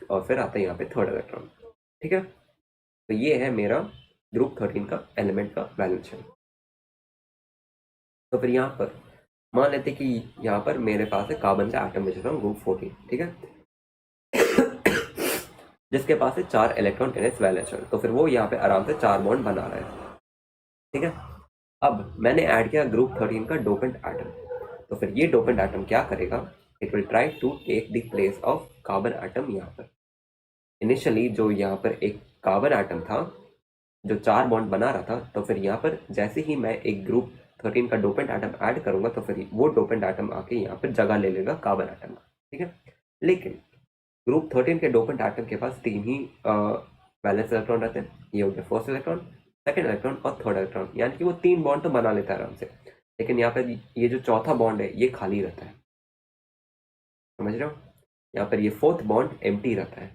और फिर आता है यहाँ पे थर्ड इलेक्ट्रॉन। ठीक है, तो ये है मेरा ग्रुप 13 का एलिमेंट का वैलेंस शेल। तो फिर यहाँ पर मान लेते कि यहाँ पर मेरे पास है कार्बन का एटम विच फ्रॉम ग्रुप 14। ठीक है, जिसके पास है 4 electron in its valence shell. तो फिर वो यहाँ पे आराम से 4 बॉन्ड बना रहा है। ठीक है, अब मैंने ऐड किया ग्रुप 13 का डोपेंट एटम। तो फिर ये डोपेंट एटम क्या करेगा? It will try to take the place of carbon atom. यहाँ पर इनिशियली जो यहाँ पर एक कार्बन एटम था जो 4 बॉन्ड बना रहा था, तो फिर यहाँ पर जैसे ही मैं एक ग्रुप 13 का डोपेंट एटम ऐड करूंगा तो फिर वो डोपेंट एटम आके यहाँ पर जगह ले लेगा कार्बन एटम का। ठीक है, लेकिन ग्रुप 13 के डोपेंट एटम के पास 3 ही वैलेंस इलेक्ट्रॉन रहते हैं। ये हो गया फर्स्ट इलेक्ट्रॉन, सेकेंड इलेक्ट्रॉन और थर्ड इलेक्ट्रॉन, यानी कि वो 3 बॉन्ड तो बना लेता है आराम से। लेकिन यहाँ पर ये जो चौथा बॉन्ड है ये खाली रहता है। समझ रहे हो? यहाँ पर ये फोर्थ बॉन्ड एम्प्टी रहता है।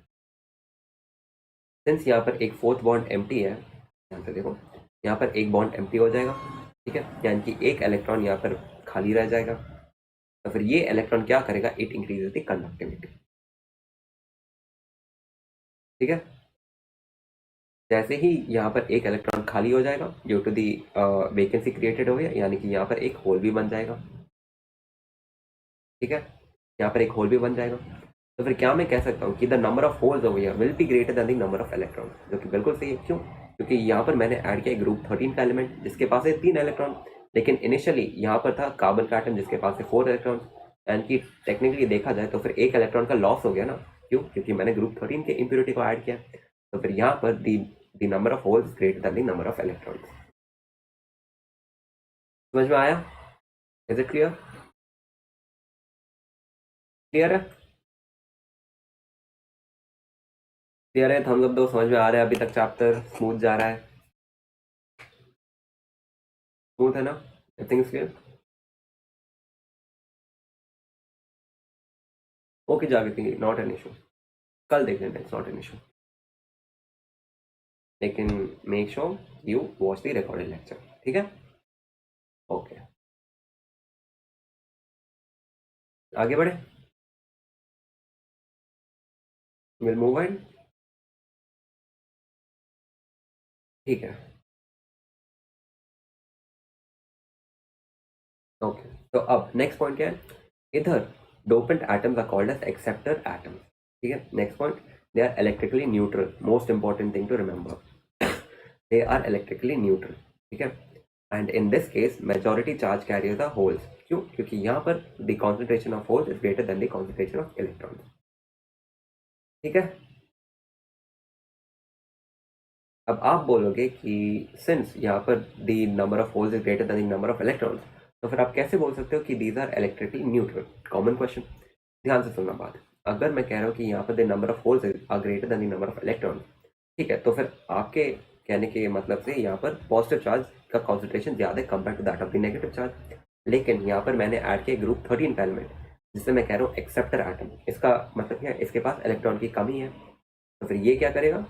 सिंस यहाँ पर एक फोर्थ बॉन्ड एम्प्टी है, यहाँ पे देखो, यहाँ पर एक बॉन्ड एम्प्टी हो जाएगा, ठीक है, यानी कि एक इलेक्ट्रॉन यहाँ पर खाली रह जाएगा। तो फिर ये इलेक्ट्रॉन क्या करेगा, इट इंक्रीजेस द कंडक्टिविटी, ठीक है। जैसे ही यहाँ पर एक इलेक्ट्रॉन खाली हो जाएगा due to the vacancy created हो गया, यानी कि यहाँ पर एक होल भी बन जाएगा, ठीक है, यहाँ पर एक होल भी बन जाएगा। तो फिर क्या मैं कह सकता हूँ कि द नंबर ऑफ होल्स हो गया will be greater than the number of electron, जो कि बिल्कुल सही है। क्यों? क्योंकि यहाँ पर मैंने ऐड किया ग्रुप 13 का एलिमेंट जिसके पास है 3 इलेक्ट्रॉन, लेकिन इनिशियली यहाँ पर था कार्बन का एटम जिसके पास है 4 इलेक्ट्रॉन, एंड कि टेक्निकली देखा जाए तो फिर एक इलेक्ट्रॉन का लॉस हो गया ना। क्यों? क्योंकि मैंने ग्रुप 13 के इम्प्योरिटी को ऐड किया। तो फिर यहाँ पर the number of holes greater than the number of electron. समझ में आया? Is it clear? क्लियर है? क्लियर है? थम्स अप दो। समझ में आ रहा है? अभी तक चैप्टर स्मूथ जा रहा है? स्मूथ है ना? Everything is clear? ओके जागृति, नॉट एन इशू, कल देख लेना, इट्स नॉट एन इशू, लेकिन make sure you watch the recorded lecture, ठीक है? ओके, आगे बढ़े, विल मूव ऑन, ठीक है। ओके, तो अब नेक्स्ट पॉइंट क्या है? इधर dopant atoms are called as acceptor atoms, ठीक है। Next point, they are electrically neutral, most important thing to remember, they are electrically neutral, ठीक है। And in this case majority charge carrier the holes. क्यों? क्योंकि यहाँ पर the concentration of holes is greater than the concentration of electrons, ठीक है। अब आप बोलोगे कि सिंस यहाँ पर the number of holes is greater than the number of electrons, तो फिर आप कैसे बोल सकते हो कि these are electrically neutral? Common question, ध्यान से सुनना बात। अगर मैं कह रहा हूँ कि यहाँ पर the number of holes are greater than the number of electrons, ठीक है, तो फिर आपके कहने के मतलब से यहाँ पर पॉजिटिव चार्ज का कॉन्सेंट्रेशन ज़्यादा है compare to that of the negative charge. लेकिन यहाँ पर मैंने ऐड किया ग्रुप 13 का एलिमेंट जिससे मैं कह रहा हूँ एक्सेप्टर एटम। इसका मतलब क्या है? इसके पास इलेक्ट्रॉन की कमी है, तो फिर ये क्या करेगा,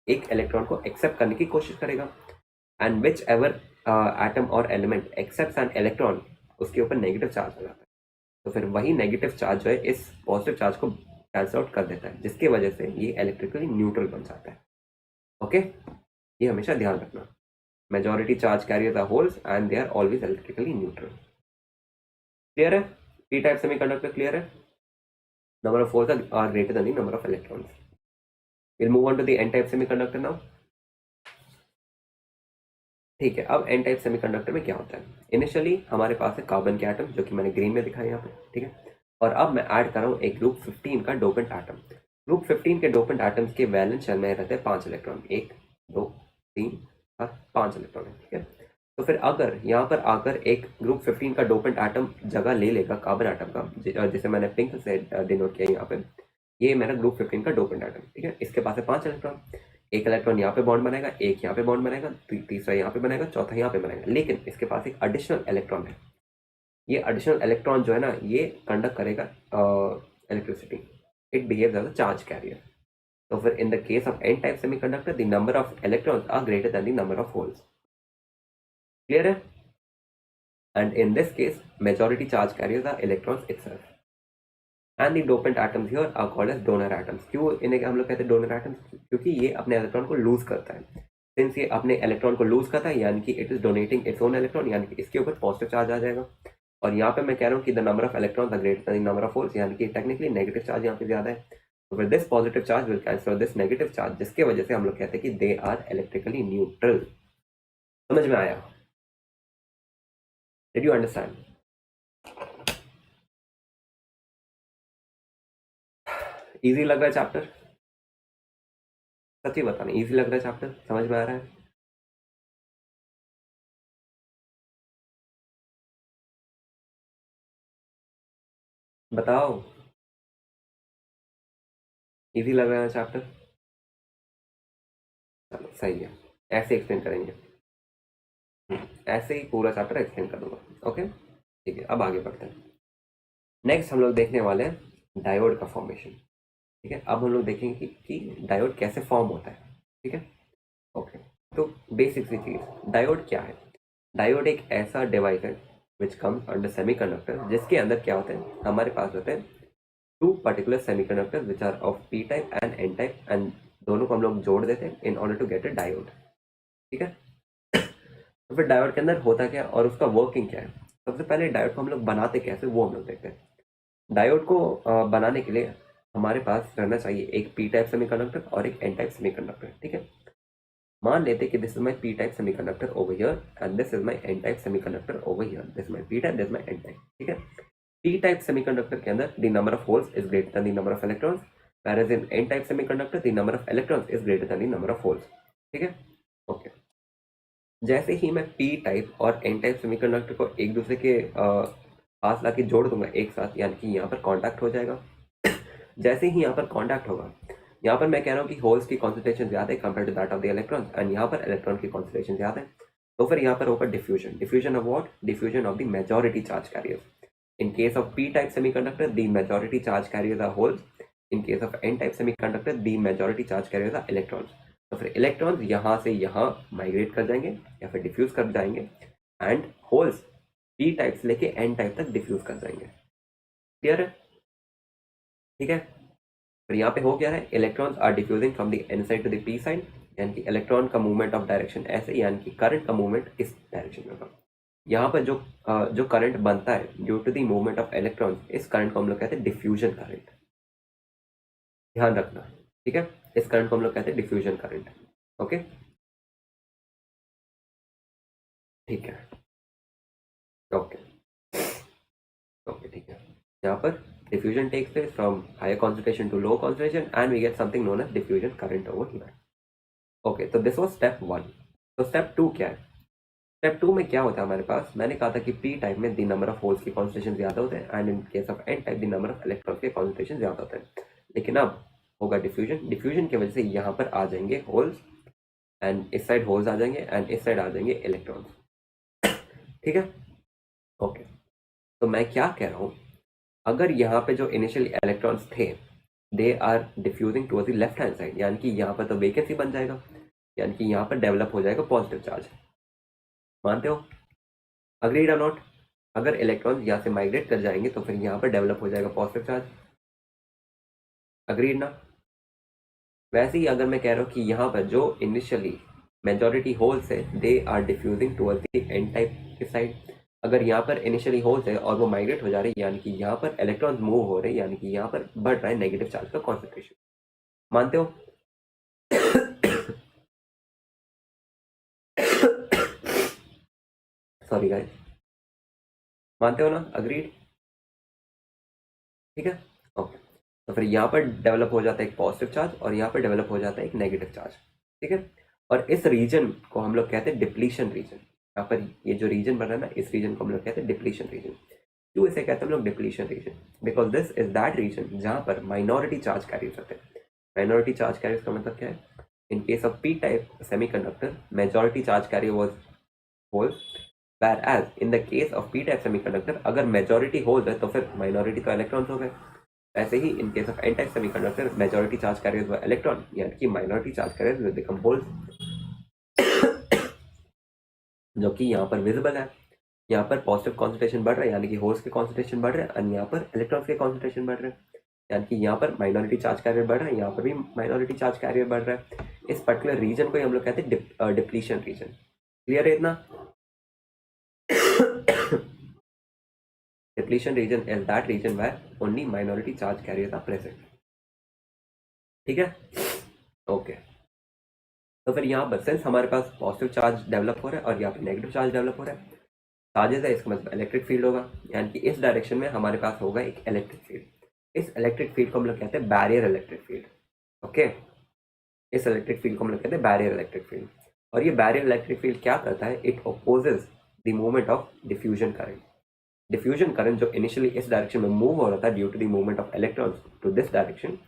एक इलेक्ट्रॉन को एक्सेप्ट करने की कोशिश करेगा, एंड विच एवर एटम और एलिमेंट एक्सेप्ट एन इलेक्ट्रॉन, उसके ऊपर नेगेटिव चार्ज हो जाता है। तो फिर वही नेगेटिव चार्ज जो है इस पॉजिटिव चार्ज को कैंसल आउट कर देता है, जिसकी वजह से ये इलेक्ट्रिकली न्यूट्रल बन जाता है। ओके, ये हमेशा ध्यान रखना। Majority charge carrier the holes and they are always electrically neutral. Clear है? पी टाइप सेमीकंडक्टर क्लियर है? Number of holes are greater than the number of electrons. Will move on to the N type semiconductor now. ठीक है, अब N type semiconductor में क्या होता है? Initially हमारे पास है कार्बन के एटम जो कि मैंने ग्रीन में दिखाया यहाँ पे, ठीक है। और अब मैं ऐड कर रहा हूँ एक ग्रुप 15 का डोपेंट एटम। ग्रुप 15 के डोपेंट एटम्स के वैलेंस शेल में रहते हैं 5 इलेक्ट्रॉन, 1 2 3 और 5 इलेक्ट्रॉन है, ठीक है। तो फिर अगर यहाँ पर आकर एक ग्रुप 15 का डोपेंट एटम जगह ले लेगा कार्बन एटम का, जिसे मैंने पिंक से डिनोट किया यहाँ पे, ये मेरा ग्रुप 15 का डोपेंट एटम, ठीक है। इसके पास है 5 इलेक्ट्रॉन, एक इलेक्ट्रॉन यहाँ पे बॉन्ड बनाएगा, एक यहाँ पे बॉन्ड बनाएगा, तीसरा यहाँ पे बनाएगा, चौथा यहाँ पे बनाएगा। लेकिन इसके पास एक एडिशनल इलेक्ट्रॉन है। ये एडिशनल इलेक्ट्रॉन जो है ना, ये कंडक्ट करेगा electricity, it behaves as a charge carrier. तो फिर in the case of N type semiconductor the number of electrons are greater than the number of holes. Clear है? And in this case majority charge carriers are electrons itself, and the dopant atoms here are called as donor atoms. क्यों इन्हें हम लोग कहते हैं donor atoms? क्योंकि ये अपने इलेक्ट्रॉन को लूज करता है। सिंस ये अपने इलेक्ट्रॉन को लूज करता है, यानी कि it is donating its own electron, यानी कि इसके ऊपर पॉजिटिव चार्ज आ जाएगा। और यहाँ पे मैं कह रहा हूँ कि the number of electrons are greater than the number of holes, यानी कि टेक्निकली नेगेटिव चार्ज यहाँ पे ज्यादा है। तो फिर this positive charge will cancel this negative charge, जिसके वजह से हम लोग कहते हैं कि दे आर इलेक्ट्रिकली न्यूट्रल। समझ में आया? Did you understand? इजी लग रहा है चैप्टर? सच्ची बताना, इजी लग रहा है चैप्टर? समझ में आ रहा है? बताओ, इजी लग रहा है चैप्टर? चलो सही है, ऐसे एक्सप्लेन करेंगे। ऐसे ही पूरा चैप्टर एक्सप्लेन कर दूंगा। ओके, ठीक है, अब आगे बढ़ते हैं। नेक्स्ट हम लोग देखने वाले हैं डायोड का फॉर्मेशन, ठीक है। अब हम लोग देखेंगे कि डायोड कैसे फॉर्म होता है, ठीक है। ओके, तो बेसिक सी चीज, डायोड क्या है? डायोड एक ऐसा डिवाइस है विच कम्स अंडर सेमीकंडक्टर, जिसके अंदर क्या होता है, हमारे पास होते हैं two particular semiconductor which are of P type and N type, and दोनों को हम लोग जोड़ देते हैं in order to get a diode. ठीक है, तो फिर डायोड के अंदर होता क्या और उसका वर्किंग क्या है? सबसे पहले डायोड को हम लोग बनाते कैसे, वो हम लोग देखते हैं। डायोड को बनाने के लिए हमारे पास रहना चाहिए एक पी टाइप सेमीकंडक्टर और एक एन टाइप सेमीकंडक्टर। ठीक है, मान लेते कि this is my P type semiconductor over here and this is my N type semiconductor over here, this is my P type, this is my N type. ठीक है, P type semiconductor के अंदर the number of holes is greater than the number of electrons, whereas in n type semiconductor the number of electrons is greater than the number of holes। ठीक है, okay. जैसे ही मैं P type और N type semiconductor को एक दूसरे के पास लाके जोड़ दूंगा एक साथ, यानी कि यहाँ पर कांटेक्ट हो जाएगा। जैसे ही यहाँ पर कांटेक्ट होगा, यहाँ पर मैं कह रहा हूँ कि होल्स की कॉन्सेंट्रेशन ज्यादा है compare to that of the electron, and यहाँ पर इलेक्ट्रॉन की कॉन्सेंट्रेशन ज्यादा है, तो फिर यहाँ पर होगा diffusion. Diffusion of what? Diffusion of the majority charge carriers. In case of p-type semiconductor, the majority charge carriers are holes. In case of n-type semiconductor, the majority charge carriers are electrons. तो फिर electrons यहाँ से यहाँ migrate कर जाएंगे या फिर diffuse कर जाएंगे, एंड होल्स p टाइप से लेके n टाइप तक डिफ्यूज कर जाएंगे। क्लियर है? ठीक है, फिर यहाँ पे हो क्या है, electrons are diffusing from the n side to the p side, यानी कि इलेक्ट्रॉन का मूवमेंट ऑफ डायरेक्शन ऐसे, यानी कि करंट का मूवमेंट इस डायरेक्शन में होगा। यहाँ पर जो करंट बनता है due to the movement of electron, इस करंट को हम लोग कहते हैं डिफ्यूजन करंट। ध्यान रखना, ठीक है, इस करंट को हम लोग कहते हैं डिफ्यूजन करंट। ओके, ठीक है, ओके ओके, ठीक है। यहाँ पर diffusion takes place from higher concentration to low concentration and we get something known as diffusion current over here. Okay, तो दिस वाज स्टेप 1। तो स्टेप 2 क्या है? स्टेप 2 में क्या होता है हमारे पास? मैंने कहा था कि पी टाइप में द नंबर ऑफ होल्स की कॉन्सेंट्रेशन ज्यादा होते हैं, and in case of N type the number of electron के कॉन्सेंट्रेशन ज्यादा होते हैं। लेकिन अब होगा डिफ्यूजन। डिफ्यूजन की वजह से यहाँ पर आ जाएंगे होल्स, एंड इस साइड होल्स आ जाएंगे, एंड इस साइड आ जाएंगे इलेक्ट्रॉन्स। ठीक है, ओके। तो मैं क्या कह रहा हूँ, अगर यहाँ पे जो इनिशियल इलेक्ट्रॉन्स थे they are diffusing towards the left hand side, यानी कि यहाँ पर तो वेकेंसी बन जाएगा, यानी कि यहाँ पर डेवलप हो जाएगा पॉजिटिव चार्ज। मानते हो? अग्रीड और नॉट? अगर इलेक्ट्रॉन यहाँ से माइग्रेट कर जाएंगे तो फिर यहाँ पर डेवलप हो जाएगा पॉजिटिव चार्ज। अग्रीड ना? वैसे ही अगर मैं कह रहा हूँ कि यहाँ पर जो इनिशियली मेजॉरिटी होल्स है they are diffusing towards the N type के साइड, अगर यहाँ पर इनिशियली होल्स है और वो माइग्रेट हो जा रहे हैं, यानी कि यहाँ पर इलेक्ट्रॉन्स मूव हो रहे हैं, यानी कि यहाँ पर बढ़ रहा है नेगेटिव चार्ज का कॉन्सेंट्रेशन। मानते हो? सॉरी गाइस, मानते हो ना? अग्रीड? ठीक है, ओके। तो फिर यहाँ पर डेवलप हो जाता है एक पॉजिटिव चार्ज और यहाँ पर डेवलप हो जाता है एक नेगेटिव चार्ज। ठीक है, और इस रीजन को हम लोग कहते हैं डिप्लीशन रीजन। यहाँ पर ये जो रीजन बन रहा है ना, इस रीजन को हम लोग कहते हैं डिप्लीशन रीजन। क्यों इसे कहते हैं हम लोग depletion region? Because this is that region जहाँ पर माइनॉरिटी चार्ज कैरियर्स होते हैं। माइनॉरिटी चार्ज कैरियर्स का मतलब क्या है? In case of P type semiconductor, majority charge carrier was holes, whereas in the case of p type semiconductor अगर majority holes है तो फिर माइनॉरिटी तो इलेक्ट्रॉन्स हो गए। ऐसे ही in case of N type semiconductor majority charge carriers व इलेक्ट्रॉन, यानी कि minority charge carriers will become holes, जो कि यहाँ पर विजिबल है। यहाँ पर पॉजिटिव कॉन्सेंट्रेशन बढ़ रहा है, यानी कि होल्स के कॉन्सेंट्रेशन बढ़ रहे हैं, और यहाँ पर इलेक्ट्रॉन्स के कॉन्सेंट्रेशन बढ़ रहे हैं, यानी कि यहाँ पर माइनॉरिटी चार्ज कैरियर बढ़ रहा है, यहाँ पर भी माइनॉरिटी चार्ज कैरियर बढ़ रहा है। इस पर्टिकुलर रीजन को हम लोग कहते हैं डिप्लीशन रीजन। क्लियर है इतना? Depletion region is that region where only minority charge carriers are present। ठीक है, ओके। तो फिर यहाँ पर सिंस हमारे पास पॉजिटिव चार्ज डेवलप हो रहा है और यहाँ पे नेगेटिव चार्ज डेवलप हो रहा है, चार्जेस है, इसका मतलब इलेक्ट्रिक फील्ड होगा, यानी कि इस डायरेक्शन में हमारे पास होगा एक इलेक्ट्रिक फील्ड। इस इलेक्ट्रिक फील्ड को हम लोग कहते हैं बैरियर इलेक्ट्रिक फील्ड। ओके, इस इलेक्ट्रिक फील्ड को हम लोग कहते हैं बैरियर इलेक्ट्रिक फील्ड। और ये बैरियर इलेक्ट्रिक फील्ड क्या करता है? It opposes the movement of diffusion current. Diffusion current जो इनिशियली इस डायरेक्शन में मूव हो रहा था due to the movement of electrons to this direction,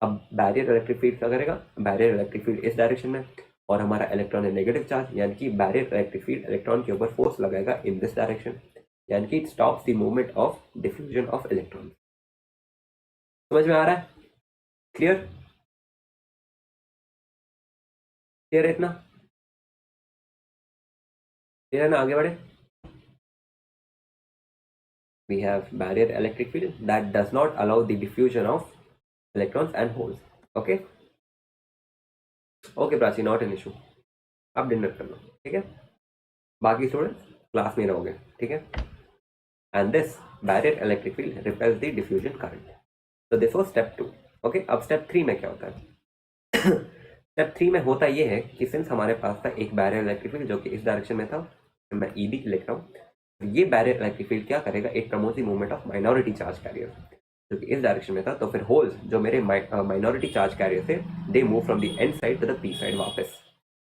अब बैरियर इलेक्ट्रिक फील्ड क्या करेगा? बैरियर इलेक्ट्रिक फील्ड इस डायरेक्शन में, और हमारा इलेक्ट्रॉन है नेगेटिव चार्ज, यानी कि बैरियर इलेक्ट्रिक फील्ड इलेक्ट्रॉन के ऊपर फोर्स लगाएगा इन दिस डायरेक्शन, यानी कि it stops the movement of diffusion of electron. समझ में आ रहा है? क्लियर? क्लियर है इतना? है ना, आगे बढ़े. We have barrier electric field that does not allow the diffusion of electrons and holes. Okay. Okay Prachi, not an issue. आप डिनर कर लो, ठीक है. बाकी स्टूडेंट्स क्लास में रहोगे, ठीक है. And this barrier electric field repels the diffusion current. So this was step 2. Okay. अब step 3 में क्या होता है? स्टेप 3 में होता ये है कि सिंस हमारे पास था एक बैरियर इलेक्ट्रिक फील्ड जो कि इस डायरेक्शन में था, मैं EB लिख रहा हूँ. ये बैरियर इलेक्ट्रिक फील्ड क्या करेगा, it promotes the movement of minority charge career जो कि इस डायरेक्शन में था. तो फिर होल्स जो मेरे माइनॉरिटी चार्ज कैरियर थे, they move from the N side to the P side वापस.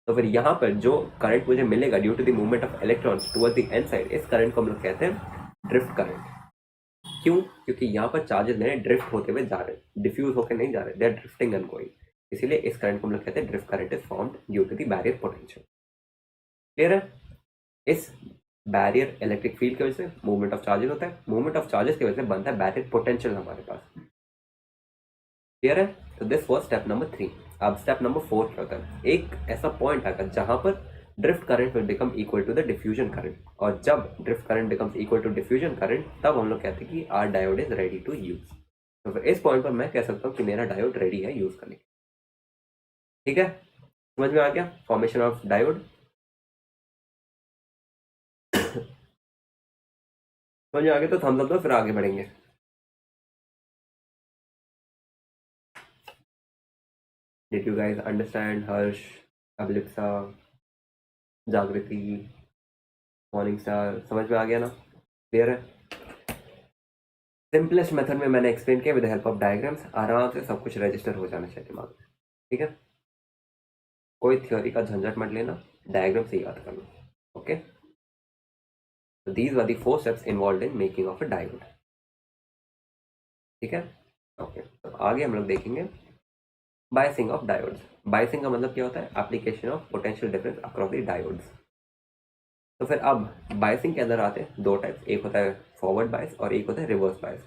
तो फिर यहाँ पर जो करंट मुझे मिलेगा due to the movement of electrons towards the N side, इस करंट को हम लोग कहते हैं ड्रिफ्ट करंट. क्यों? क्योंकि यहाँ पर चार्जेस मेरे ड्रिफ्ट होते हुए जा रहे हैं, डिफ्यूज होकर नहीं जा रहे, they are drifting and going. इसीलिए इस करंट को हम लोग कहते हैं drift current is formed due to the barrier potential. Clear है? इस बैरियर इलेक्ट्रिक फील्ड की वजह से मूवमेंट ऑफ चार्जेस होता है, मूवमेंट ऑफ चार्जेस की वजह से बनता है बैरियर पोटेंशियल हमारे पास. क्लियर है? तो दिस वाज स्टेप नंबर 3. अब स्टेप नंबर 4 क्या होता है, एक ऐसा पॉइंट आकर जहां पर drift current will become equal to the diffusion current. और जब drift current becomes equal to diffusion current, तब हम लोग कहते हैं कि our diode is ready to use. तो फिर इस पॉइंट पर मैं कह सकता हूँ कि मेरा डायोड रेडी है यूज करने के. ठीक है, समझ में आ गया फॉर्मेशन ऑफ डायोड? समझ में आ गया तो थम्स अप दो, फिर आगे बढ़ेंगे. Did you guys understand? Harsh, Abhilipsa, Jagriti, morning star, समझ में आ गया ना? क्लियर है? सिंपलेस्ट मेथड में मैंने एक्सप्लेन किया विद हेल्प ऑफ डायग्राम्स. आराम से सब कुछ रजिस्टर हो जाना चाहिए दिमाग में, ठीक है. कोई थ्योरी का झंझट मत लेना, डायग्राम से याद करना. Okay, so these were the 4 steps involved in making of a diode. ठीक है. ओके, तो आगे हम लोग देखेंगे बायसिंग ऑफ डायोड्स. बायसिंग का मतलब क्या होता है, application of potential difference across the diodes. तो फिर अब बायसिंग के अंदर आते हैं 2 टाइप्स, एक होता है फॉरवर्ड बायस और एक होता है रिवर्स बायस.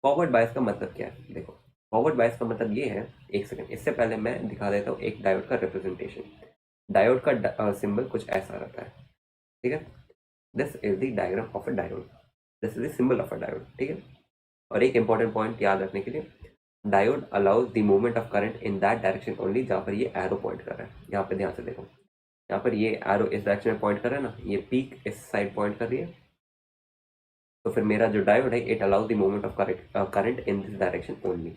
फॉरवर्ड बायस का मतलब क्या है, देखो फॉरवर्ड बायस का मतलब ये है, एक सेकंड इससे पहले मैं दिखा देता हूँ एक डायोड का रिप्रेजेंटेशन. डायोड का सिंबल कुछ ऐसा रहता है, ठीक है. This is the diagram of a diode, this is the symbol of a diode, ठीक है. और एक इंपॉर्टेंट पॉइंट याद रखने के लिए, diode allows the movement of current in that direction only जहाँ पर ये एरो पॉइंट कर रहा है. यहाँ पे ध्यान से देखो, यहाँ पर ये एरो इस डायरेक्शन में पॉइंट कर रहा है ना, ये पीक इस साइड पॉइंट कर रही है. तो फिर मेरा जो डायोड है, it allows the movement of current in this direction only.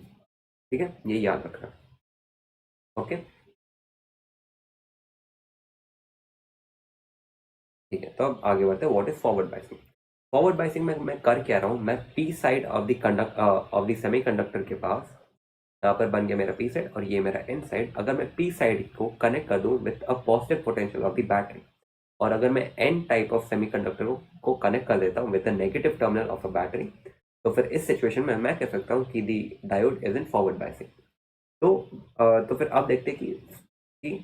ठीक है, ये याद रखना. ओके, ठीक है. तो अब आगे बढ़ते हैं, what is forward biasing. Forward biasing में मैं कर क्या रहा हूँ, मैं P side of the semiconductor के पास, यहाँ पर बन गया मेरा पी साइड और ये मेरा एन साइड. अगर मैं पी साइड को कनेक्ट कर दूँ with a positive potential of the battery, और अगर मैं एन टाइप ऑफ सेमीकंडक्टर को कनेक्ट कर देता हूँ with the negative terminal of a battery, तो फिर इस सिचुएशन में मैं कह सकता हूँ कि the diode is in forward biasing. तो फिर आप देखते हैं कि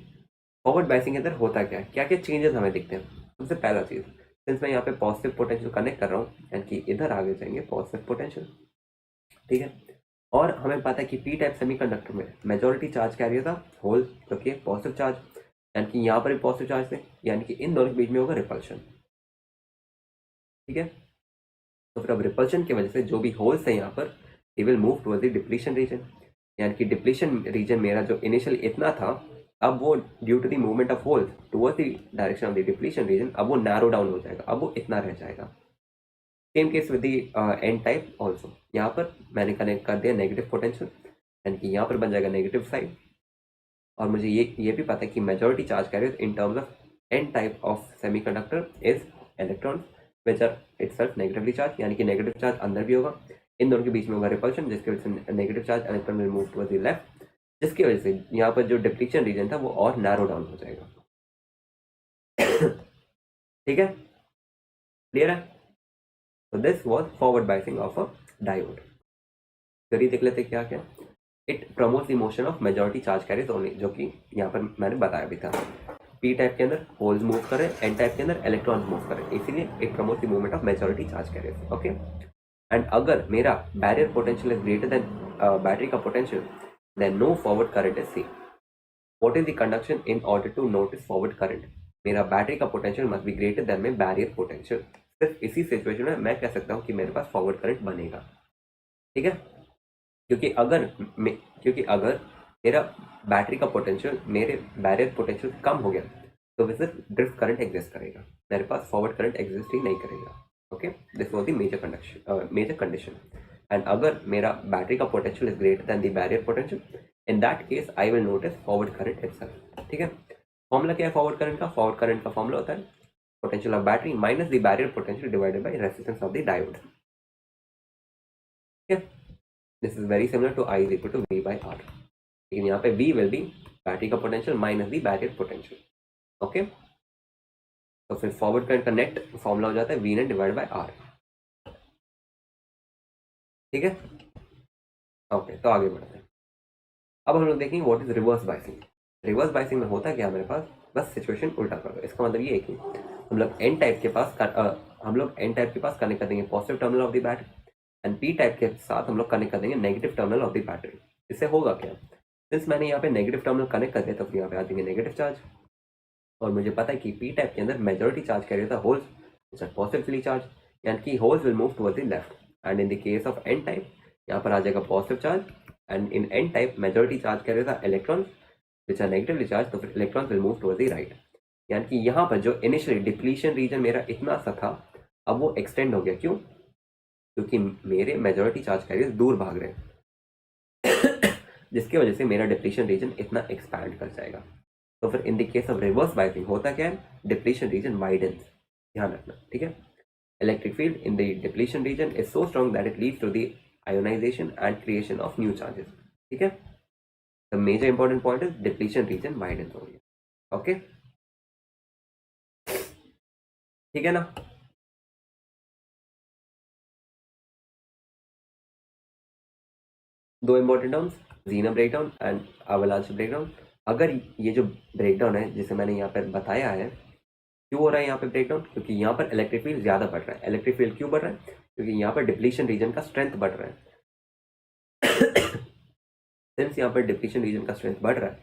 फॉरवर्ड बायसिंग के अंदर होता क्या है, क्या क्या चेंजेस हमें दिखते हैं. सबसे पहला चीज़, सिंस मैं यहाँ पे पॉजिटिव पोटेंशियल कनेक्ट कर रहा हूँ, यानी कि इधर आगे जाएंगे पॉजिटिव पोटेंशियल, ठीक है. और हमें पता है कि पी टाइप सेमीकंडक्टर में मेजॉरिटी चार्ज कैरियर था होल, जो कि पॉजिटिव चार्ज, यानी कि यहाँ पर भी पॉजिटिव चार्ज थे, यानी कि इन दोनों के बीच में होगा रिपल्शन. ठीक है. तो फिर अब रिपल्शन की वजह से जो भी होल्स है यहाँ पर, they will move towards the depletion reason. यानी कि डिप्लीशन रीजन मेरा जो इनिशियल इतना था, अब वो due to the movement of holes towards the direction of the depletion region, अब वो नैरो डाउन हो जाएगा, अब वो इतना रह जाएगा. Same case with the N type also. यहाँ पर मैंने कनेक्ट कर दिया नेगेटिव पोटेंशियल, यानी कि यहाँ पर बन जाएगा नेगेटिव साइड. और मुझे ये भी पता है कि majority charge carrier in terms of N type of semiconductor is electron which are itself negatively charge, यानी कि नेगेटिव चार्ज अंदर भी होगा. इन दोनों के बीच में होगा रिपल्शन, जिसकी वजह से negative charge electron will move towards the left, जिसकी वजह से यहाँ पर जो डिप्लीशन रीजन था वो और नैरो डाउन हो जाएगा. ठीक है, क्लियर है. तो this was forward biasing of a diode. चलिए देख लेते क्या क्या. It promotes the motion of majority charge carriers only, जो कि यहाँ पर मैंने बताया भी था. पी टाइप के अंदर होल्स मूव करें, एन टाइप के अंदर इलेक्ट्रॉन्स मूव करें, इसीलिए it promotes the movement of majority charge carriers. Okay. And अगर मेरा barrier potential is greater than battery का potential, then no forward current is same. What is the conduction in order to notice forward current. मेरा battery का potential must be greater than my barrier potential. सिर्फ इसी situation में मैं कह सकता हूँ कि मेरे पास फॉरवर्ड करंट बनेगा, ठीक है। क्योंकि अगर मेरा बैटरी का पोटेंशियल मेरे बैरियर पोटेंशियल कम हो गया तो फिर सिर्फ ड्रिफ्ट करंट एग्जिस्ट करेगा, मेरे पास फॉरवर्ड करंट एग्जिस्ट ही नहीं करेगा। Okay, this was the major condition. And अगर मेरा बैटरी का potential is greater than the barrier potential, in that case I will notice forward current itself, ठीक है। फॉर्मूला क्या है फॉरवर्ड करंट का? फॉरवर्ड करंट का फॉर्मूला होता है potential of battery minus the barrier potential divided by resistance of the diode, ठीक है। This is very similar to I is equal to V by R, लेकिन यहाँ पे वी विल बी बैटरी का potential minus the barrier potential. Okay, तो फिर forward current का net formula हो जाता है V net divide by R, ठीक है। ओके, तो आगे बढ़ते हैं। अब हम लोग देखेंगे what is reverse biasing. Reverse biasing में होता है क्या हमारे पास, बस सिचुएशन उल्टा कर दो। इसका मतलब ये है कि हम लोग एन टाइप के पास कनेक्ट कर देंगे positive terminal of the battery, and P type के साथ हम लोग कनेक्ट कर देंगे negative terminal of the battery. इससे होगा क्या, सिंस मैंने यहाँ पे नेगेटिव टर्मिनल कनेक्ट कर दिया तो फिर यहाँ पे आ जाएंगे नेगेटिव चार्ज, और मुझे पता है कि पी टाइप के अंदर मेजॉरिटी चार्ज कैरी होता है holes which are positively charge, यानी कि holes will move towards the left. And in the case of N type यहाँ पर आ जाएगा positive charge, and in N type majority charge carry होता है electrons which are negatively charge, तो फिर electrons will move towards the right. यानी कि यहाँ पर जो इनिशियली डिप्लीशन रीजन मेरा इतना सा था अब वो एक्सटेंड हो गया। क्यों? क्योंकि मेरे मेजॉरिटी चार्ज कैरियर दूर भाग रहे हैं जिसकी वजह से मेरा डिप्लीशन रीजन इतना एक्सपैंड कर जाएगा। तो फिर in the case of reverse biasing होता क्या है, डिप्लीशन रीजन वाइडेंस, ध्यान रखना, ठीक है। Electric field in the depletion region is so strong that it leads to the ionization and creation of new charges, ठीक है। The major important point is depletion region widens हो गया। Okay, ठीक है ना। दो important terms, Zener breakdown and avalanche breakdown. अगर ये जो ब्रेकडाउन है जिसे मैंने यहाँ पर बताया है, क्यों हो रहा है यहाँ पे ब्रेकडाउन, क्योंकि यहाँ पर इलेक्ट्रिक फील्ड ज्यादा बढ़ रहा है। इलेक्ट्रिक फील्ड क्यों बढ़ रहा है? क्योंकि यहाँ पर डिप्लीशन रीजन का स्ट्रेंथ बढ़ रहा है सिंस यहाँ पर डिप्लीशन रीजन का स्ट्रेंथ बढ़ रहा है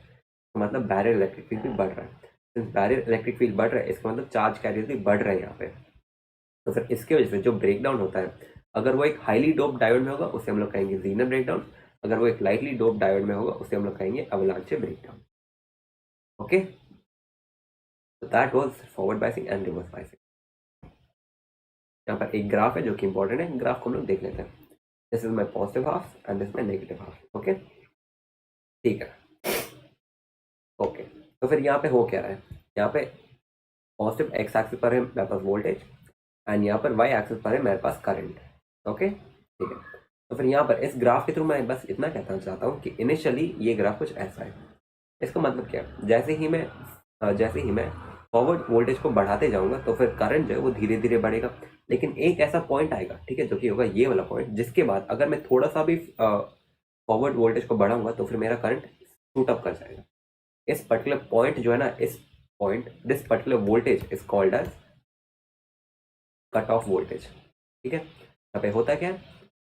तो मतलब बैरियर इलेक्ट्रिक फील्ड भी बढ़ रहा है। सिंस बैरियर इलेक्ट्रिक फील्ड बढ़ रहा है इसका मतलब चार्ज कैरियर भी बढ़ रहे हैं यहाँ पे। तो फिर इसके वजह से जो ब्रेकडाउन होता है, अगर वो एक हाईली डोप डायोड में होगा उसे हम लोग कहेंगे जीनर ब्रेकडाउन, अगर वो एक लाइटली डोप डायोड में होगा उसे हम लोग कहेंगे avalanche breakdown. Okay, so that was forward biasing and reverse biasing. यहाँ पर एक ग्राफ है जो कि इंपॉर्टेंट है, ग्राफ को हम लोग देख लेते हैं। This is my positive half and this my negative half. Okay, ठीक है। ओके, तो फिर यहाँ पे हो क्या रहा है, यहाँ पे पॉजिटिव एक्स एक्सिस पर है मेरे पास वोल्टेज एंड यहाँ पर वाई एक्सिस पर है मेरे पास करंट। ओके, ठीक है। तो फिर यहाँ पर इस ग्राफ के थ्रू मैं बस इतना कहना चाहता हूँ कि इनिशियली ये ग्राफ कुछ ऐसा है। इसका मतलब क्या है, जैसे ही मैं फॉरवर्ड वोल्टेज को बढ़ाते जाऊंगा तो फिर करंट जो है वो धीरे धीरे बढ़ेगा, लेकिन एक ऐसा पॉइंट आएगा, ठीक है, जो कि होगा ये वाला पॉइंट, जिसके बाद अगर मैं थोड़ा सा भी फॉरवर्ड वोल्टेज को बढ़ाऊंगा तो फिर मेरा करंट शूट अप कर जाएगा। इस पर्टिकुलर पॉइंट जो है ना, this particular voltage is called as cut off voltage, ठीक है। यहाँ पे होता क्या है,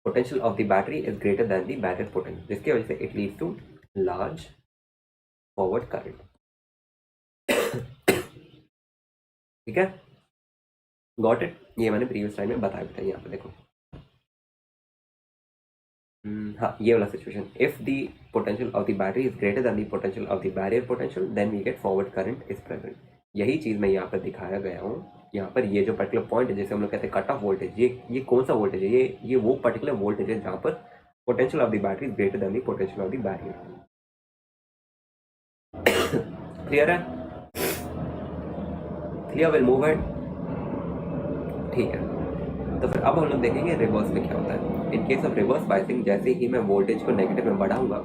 potential of the battery is greater than the barrier potential, जिसकी वजह से it leads to large forward current, ठीक है। Got it? ये मैंने प्रीवियस टाइम में बताया था, यहाँ पे देखो। हाँ, ये वाला situation, if the potential of the battery is greater than the potential of the barrier potential then we get forward current is present. यही चीज मैं यहाँ पर दिखाया गया हूँ। यहाँ पर ये जो पर्टिकुलर पॉइंट है जैसे हम लोग कहते हैं कट ऑफ वोल्टेज, ये कौन सा वोल्टेज है, ये वो पर्टिकुलर वोल्टेज है जहाँ पर potential of the battery is greater than the potential of the barrier. Clear है? क्लियर, विल मूव इट, ठीक है। तो फिर अब हम लोग देखेंगे रिवर्स में क्या होता है। In case of reverse biasing, जैसे ही मैं वोल्टेज को नेगेटिव में बढ़ाऊंगा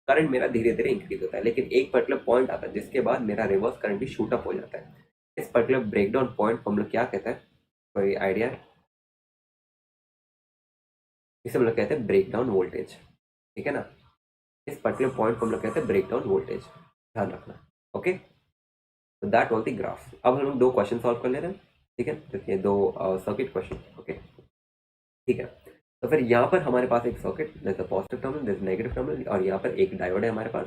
करंट मेरा धीरे धीरे इंक्रीज होता है, लेकिन एक पर्टिकुलर पॉइंट आता है जिसके बाद मेरा रिवर्स करंट भी शूट अप हो जाता है। इस पर्टिकुलर ब्रेकडाउन पॉइंट को हम लोग क्या कहते हैं, कोई आइडिया? इसे हम लोग कहते हैं ब्रेकडाउन वोल्टेज, ठीक है ना। इस पर्टिकुलर पॉइंट को हम लोग कहते हैं ब्रेकडाउन वोल्टेज, ध्यान रखना। ओके, तो दैट वाज द ग्राफ। अब हम लोग दो क्वेश्चन सॉल्व कर लेते हैं, ठीक है। देखिए, दो सर्किट क्वेश्चन, ओके, ठीक है। तो फिर यहाँ पर हमारे पास एक सर्किट, जैसे पॉजिटिव टर्मिनल, जैसे नेगेटिव टर्मिनल, और यहाँ पर एक डायोड है हमारे पास।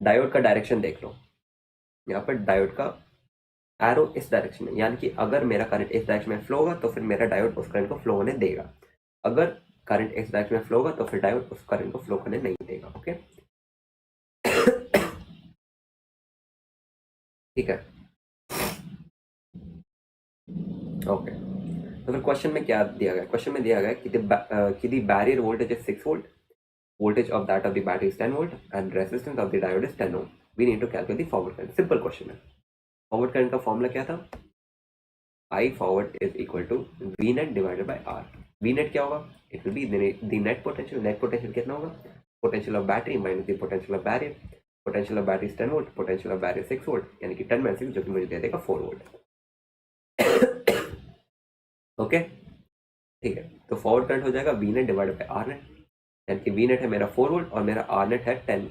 डायोड का डायरेक्शन देख लो, यहाँ पर डायोड का एरो इस डायरेक्शन में, यानी कि अगर मेरा करंट इस डायरेक्शन में फ्लो होगा तो फिर मेरा डायोड उस करंट को फ्लो होने देगा, अगर करंट इस डायरेक्शन में फ्लो होगा तो फिर डायोड उस करंट को फ्लो करने नहीं देगा। ओके ठीक है ओके। तो फिर क्वेश्चन में क्या दिया गया, क्वेश्चन में दिया गया कि the barrier voltage is 6 volt, voltage of that of the battery is 10 volt and resistance of the diode is 10 ohm. We need to calculate the forward current. Simple question है। forward current का formula क्या था? I forward is equal to V net divided by R. V net क्या होगा? It will be the net potential. Net potential कितना होगा? Potential of battery minus the potential of barrier. Potential of battery is 10 volt, potential of barrier 6 volt, यानी कि 10 minus 6 जो कि मुझे दे देगा 4 volt. ओके ठीक है, तो फॉरवर्ड करंट हो जाएगा V net divided by R net, यानी कि वी नेट है मेरा 4 वोल्ट और मेरा आर नेट है 10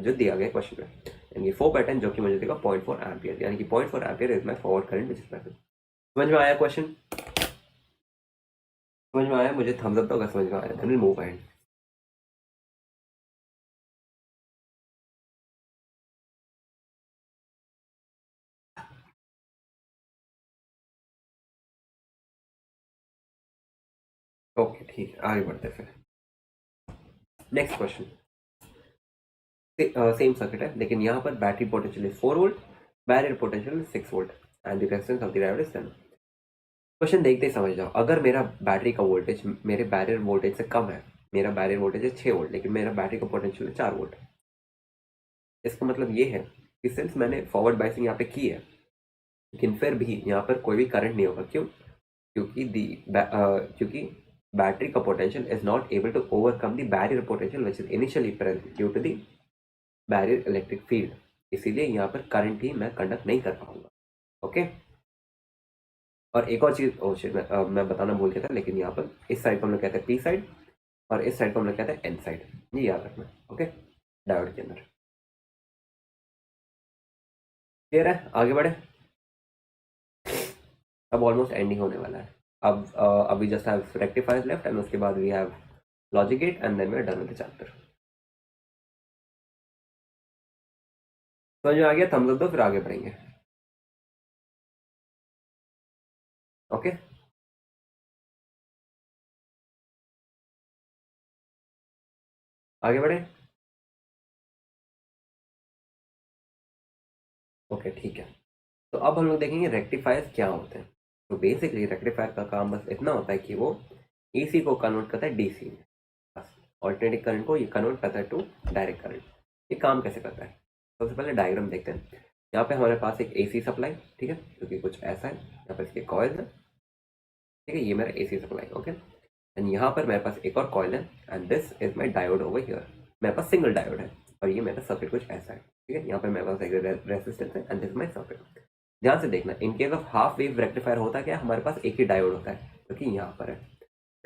जो दिया गया क्वेश्चन में, यानी कि 4/10 जो कि मुझे देगा 0.4 एम्पियर, यानी कि 0.4 ampere is my forward current which is message. समझ में आया क्वेश्चन? समझ में आया? मुझे थम्स अप तो अगर समझ में आया then will move ahead. Okay ठीक है, आगे बढ़ते फिर। नेक्स्ट क्वेश्चन, सेम सर्किट है लेकिन यहाँ पर battery potential is 4 volt, barrier potential is 6 volt and the resistance of the diode is 10। Question देखते ही समझ जाओ, अगर मेरा बैटरी का वोल्टेज मेरे बैरियर वोल्टेज से कम है, मेरा बैरियर वोल्टेज है 6 वोल्ट लेकिन मेरा बैटरी का पोटेंशियल है 4 वोल्ट, इसका मतलब ये है कि सिंस मैंने फॉरवर्ड बाइसिंग यहाँ पे की है लेकिन फिर भी यहाँ पर कोई भी करंट नहीं होगा, क्यों? क्योंकि बैटरी का potential is not able to overcome the barrier potential which is initially present due to the barrier electric field, इसीलिए यहाँ पर करंट ही मैं कंडक्ट नहीं कर पाऊंगा। ओके और एक और चीज मैं बताना भूल गया था, लेकिन यहाँ पर इस साइड को हम लोग कहते हैं पी साइड और इस साइड को हम लोग कहते हैं एन साइड, ये याद रखना। ओके डायोड के अंदर क्लियर है? आगे बढ़े, अब ऑलमोस्ट एंडिंग होने वाला है। अब we just have rectifiers left and उसके बाद we have logic gate and then we are done with the chapter. समझ में आ गया? थम्स अप दो फिर आगे बढ़ेंगे। ओके आगे बढ़े। ओके ठीक है, तो अब हम लोग देखेंगे रेक्टिफायर्स क्या होते हैं। तो बेसिकली रेक्टिफायर का काम बस इतना होता है कि वो एसी को कन्वर्ट करता है डीसी में, बस ऑल्टरनेटिंग करंट को ये कन्वर्ट करता है टू डायरेक्ट करंट। ये काम कैसे करता है? सबसे पहले डायग्राम देखते हैं। यहाँ पे हमारे पास एक एसी सप्लाई, ठीक है, जो कि कुछ ऐसा है, यहाँ पर इसके कॉइल है, ठीक है, ये मेरा एसी सप्लाई। ओके एंड यहाँ पर मेरे पास एक और कॉइल है and this is my diode over here, मेरे पास सिंगल डायोड है और ये मेरा सर्किट कुछ ऐसा है, ठीक है, यहाँ पर मेरे पास एक रेसिस्टेंस है एंड दिस माई सर्किट। ध्यान से देखना, इन case of half wave rectifier होता क्या, हमारे पास एक ही डायोड होता है जो कि यहाँ पर है,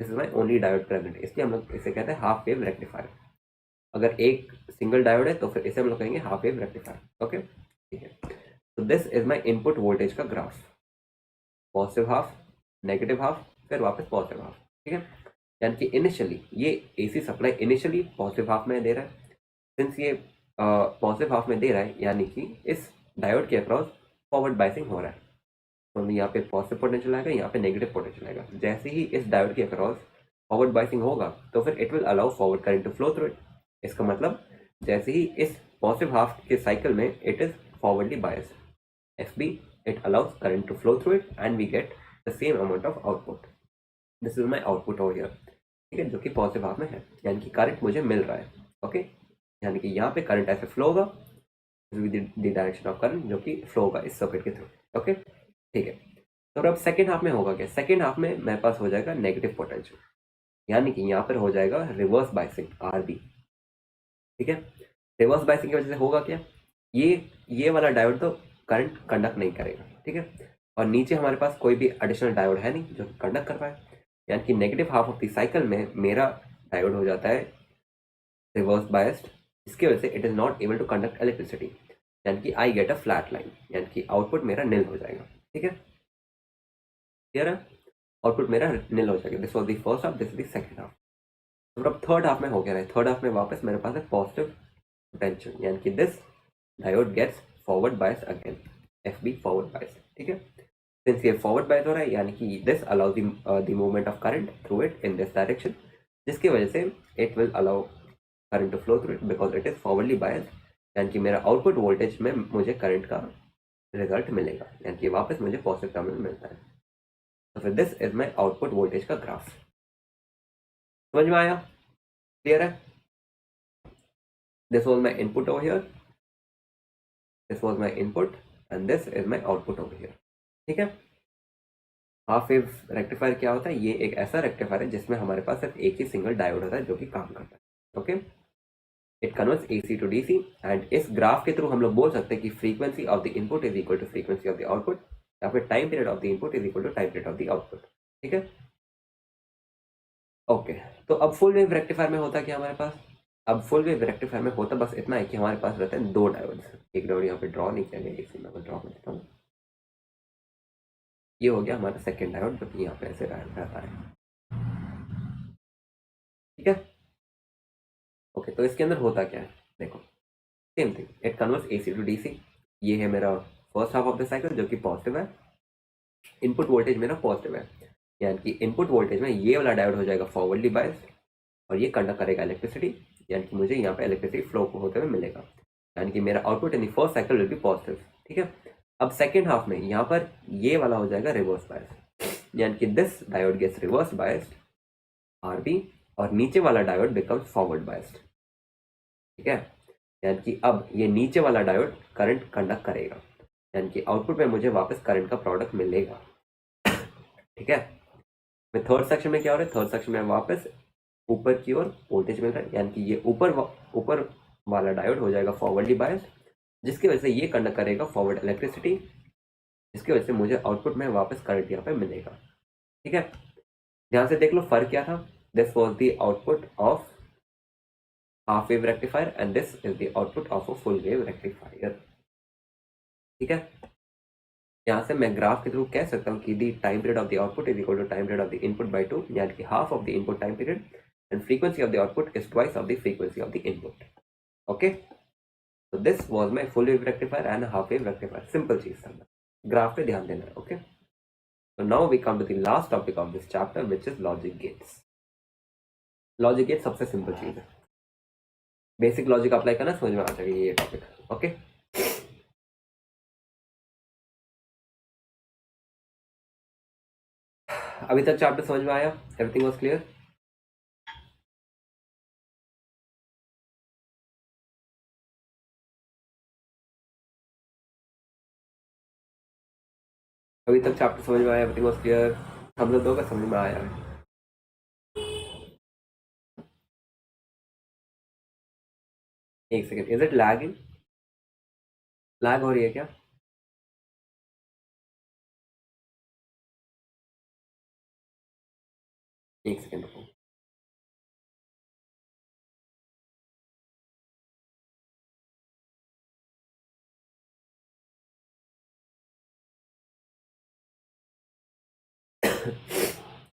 this is my only diode present, इसलिए हम लोग इसे कहते हैं हाफ वेव रेक्टिफायर। अगर एक सिंगल डायोड है तो फिर इसे हम लोग कहेंगे हाफ वेव रेक्टिफायर। ओके ठीक है, तो this is my input voltage का graph, positive half, negative half, फिर वापस पॉजिटिव हाफ, ठीक है, यानी कि इनिशियली ये AC supply initially positive half में दे रहा है, सिंस ये पॉजिटिव हाफ में दे रहा है यानी कि इस डायोड के अक्रॉस फॉरवर्ड बाइसिंग हो रहा है, तो यहाँ पे पॉजिटिव पोटेंशियल आएगा, यहाँ पे नेगेटिव पोटेंशियल आएगा। जैसे ही इस डायोड के अक्रॉस फॉरवर्ड बाइसिंग होगा तो फिर it will allow forward current to flow through it. इसका मतलब जैसे ही इस पॉजिटिव हाफ के साइकिल में it is forwardly biased, FB it allows current to flow through it and we get the same amount of output. This is my output over here, ठीक है, जो कि पॉजिटिव हाफ में है, यानी कि करंट मुझे मिल रहा है। ओके यानी कि यहाँ पे करंट ऐसे फ्लो होगा with the direction of current जो कि फ्लो होगा इस सर्किट के थ्रू। ओके ठीक है, तो अब सेकेंड हाफ में होगा क्या? सेकेंड हाफ में मेरे पास हो जाएगा नेगेटिव पोटेंशियल, यानी कि यहाँ पर हो जाएगा रिवर्स बाइसिंग RB, ठीक है। रिवर्स बाइसिंग की वजह से होगा क्या, ये वाला डायोड तो करंट कंडक्ट नहीं करेगा, ठीक है, और नीचे हमारे पास कोई भी एडिशनल डायोड है नहीं जो कंडक्ट कर पाए, यानी कि negative half of the cycle में मेरा डायोड हो जाता है रिवर्स बायस्ड, इसकी वजह से it is not able to conduct electricity, यानी कि I get a flat line, यानी कि आउटपुट मेरा निल हो जाएगा, ठीक है, क्लियर है? आउटपुट मेरा निल हो जाएगा। This was the first half, this is the second half. तो अब थर्ड हाफ में हो गया है, थर्ड हाफ में वापस मेरे पास है पॉजिटिव पोटेंशियल, यानी कि this diode gets forward bias again, F B forward bias, ठीक है। सिंस ये फॉरवर्ड बायस हो रहा है यानी कि this allows the movement of current through it in this direction, जिसकी वजह से it will allow current to flow through it because it is forwardly bias, यानी कि मेरा आउटपुट वोल्टेज में मुझे करंट का रिजल्ट मिलेगा, यानी कि वापस मुझे पॉजिटिव टर्मिनल मिलता है। तो फिर this is my output voltage का ग्राफ। समझ में आया? क्लियर है? This was my input over here, this was my input and this is my output over here, ठीक है। हाफ वेव रेक्टिफायर क्या होता है? ये एक ऐसा रेक्टिफायर है जिसमें हमारे पास सिर्फ एक ही सिंगल डायोड होता है जो कि काम करता है, okay. It converts AC to DC and इस ग्राफ के थ्रू हम लोग बोल सकते हैं कि frequency of the input is equal to frequency of the output, या फिर time period of the input is equal to time period of the output, ठीक है। ओके, तो अब फुल वेव रेक्टिफायर में होता क्या हमारे पास? अब फुल वेव रेक्टिफायर में होता बस इतना है कि हमारे पास रहते हैं दो डायोड्स। एक डायोड यहाँ पे ड्रॉ नहीं किया गया, इसी में ड्रॉ कर देता हूँ। ये हो गया हमारा सेकेंड डायोड जो कि यहाँ पे ऐसे रहता है, ठीक है। ओके, तो इसके अंदर होता क्या है देखो, same thing, it converts AC to DC. ये है मेरा first half of the cycle जो कि पॉजिटिव है, इनपुट वोल्टेज मेरा पॉजिटिव है, यानी कि इनपुट वोल्टेज में ये वाला डायोड हो जाएगा फॉरवर्डली बायस्ड और ये कंडक्ट करेगा इलेक्ट्रिसिटी, यानी कि मुझे यहाँ पे इलेक्ट्रिसिटी फ्लो होते हुए मिलेगा, यानी कि मेरा output in the first cycle will be positive, ठीक है। अब सेकेंड हाफ में यहाँ पर ये वाला हो जाएगा रिवर्स बायस, यानी कि this diode gets reverse biased RB और नीचे वाला डायोड बिकम्स फॉरवर्ड बायस्ड, ठीक है। यानी कि अब ये नीचे वाला डायोड करंट कंडक्ट करेगा, यानी कि आउटपुट में मुझे वापस करंट का प्रोडक्ट मिलेगा, ठीक है। मैं थर्ड सेक्शन में क्या हो रहा है? थर्ड सेक्शन में वापस ऊपर की ओर वोल्टेज मिल रहा है, यानी कि ये ऊपर वाला डायोड हो जाएगा फॉरवर्डली बायस्ड, जिसकी वजह से ये कंडक्ट करेगा फॉरवर्ड इलेक्ट्रिसिटी, जिसकी वजह से मुझे आउटपुट में वापस करंट यहाँ पे मिलेगा, ठीक है। ध्यान से देख लो फर्क क्या था। This was the output of half wave rectifier and this is the output of a full wave rectifier, ठीक है। यहाँ से मैं ग्राफ के थ्रू कह सकता हूँ कि the time period of the output is equal to time period of the input by 2, यानी कि half of the input time period and frequency of the output is twice of the frequency of the input, okay. So this was my full wave rectifier and half wave rectifier. Simple चीज था, graph पे ध्यान देना है, okay. So now we come to the last topic of this chapter which is logic gates. Logic gate सबसे simple चीज है, basic logic apply करना समझ में आ जाएगा ये टॉपिक, ओके। अभी तक चैप्टर समझ में आया? Everything was clear? अभी तक चैप्टर समझ में आया? Everything was clear? हम लोग का समझ में आया है? एक second, is it lagging? Lag हो रही है क्या? एक सेकेंड रुको।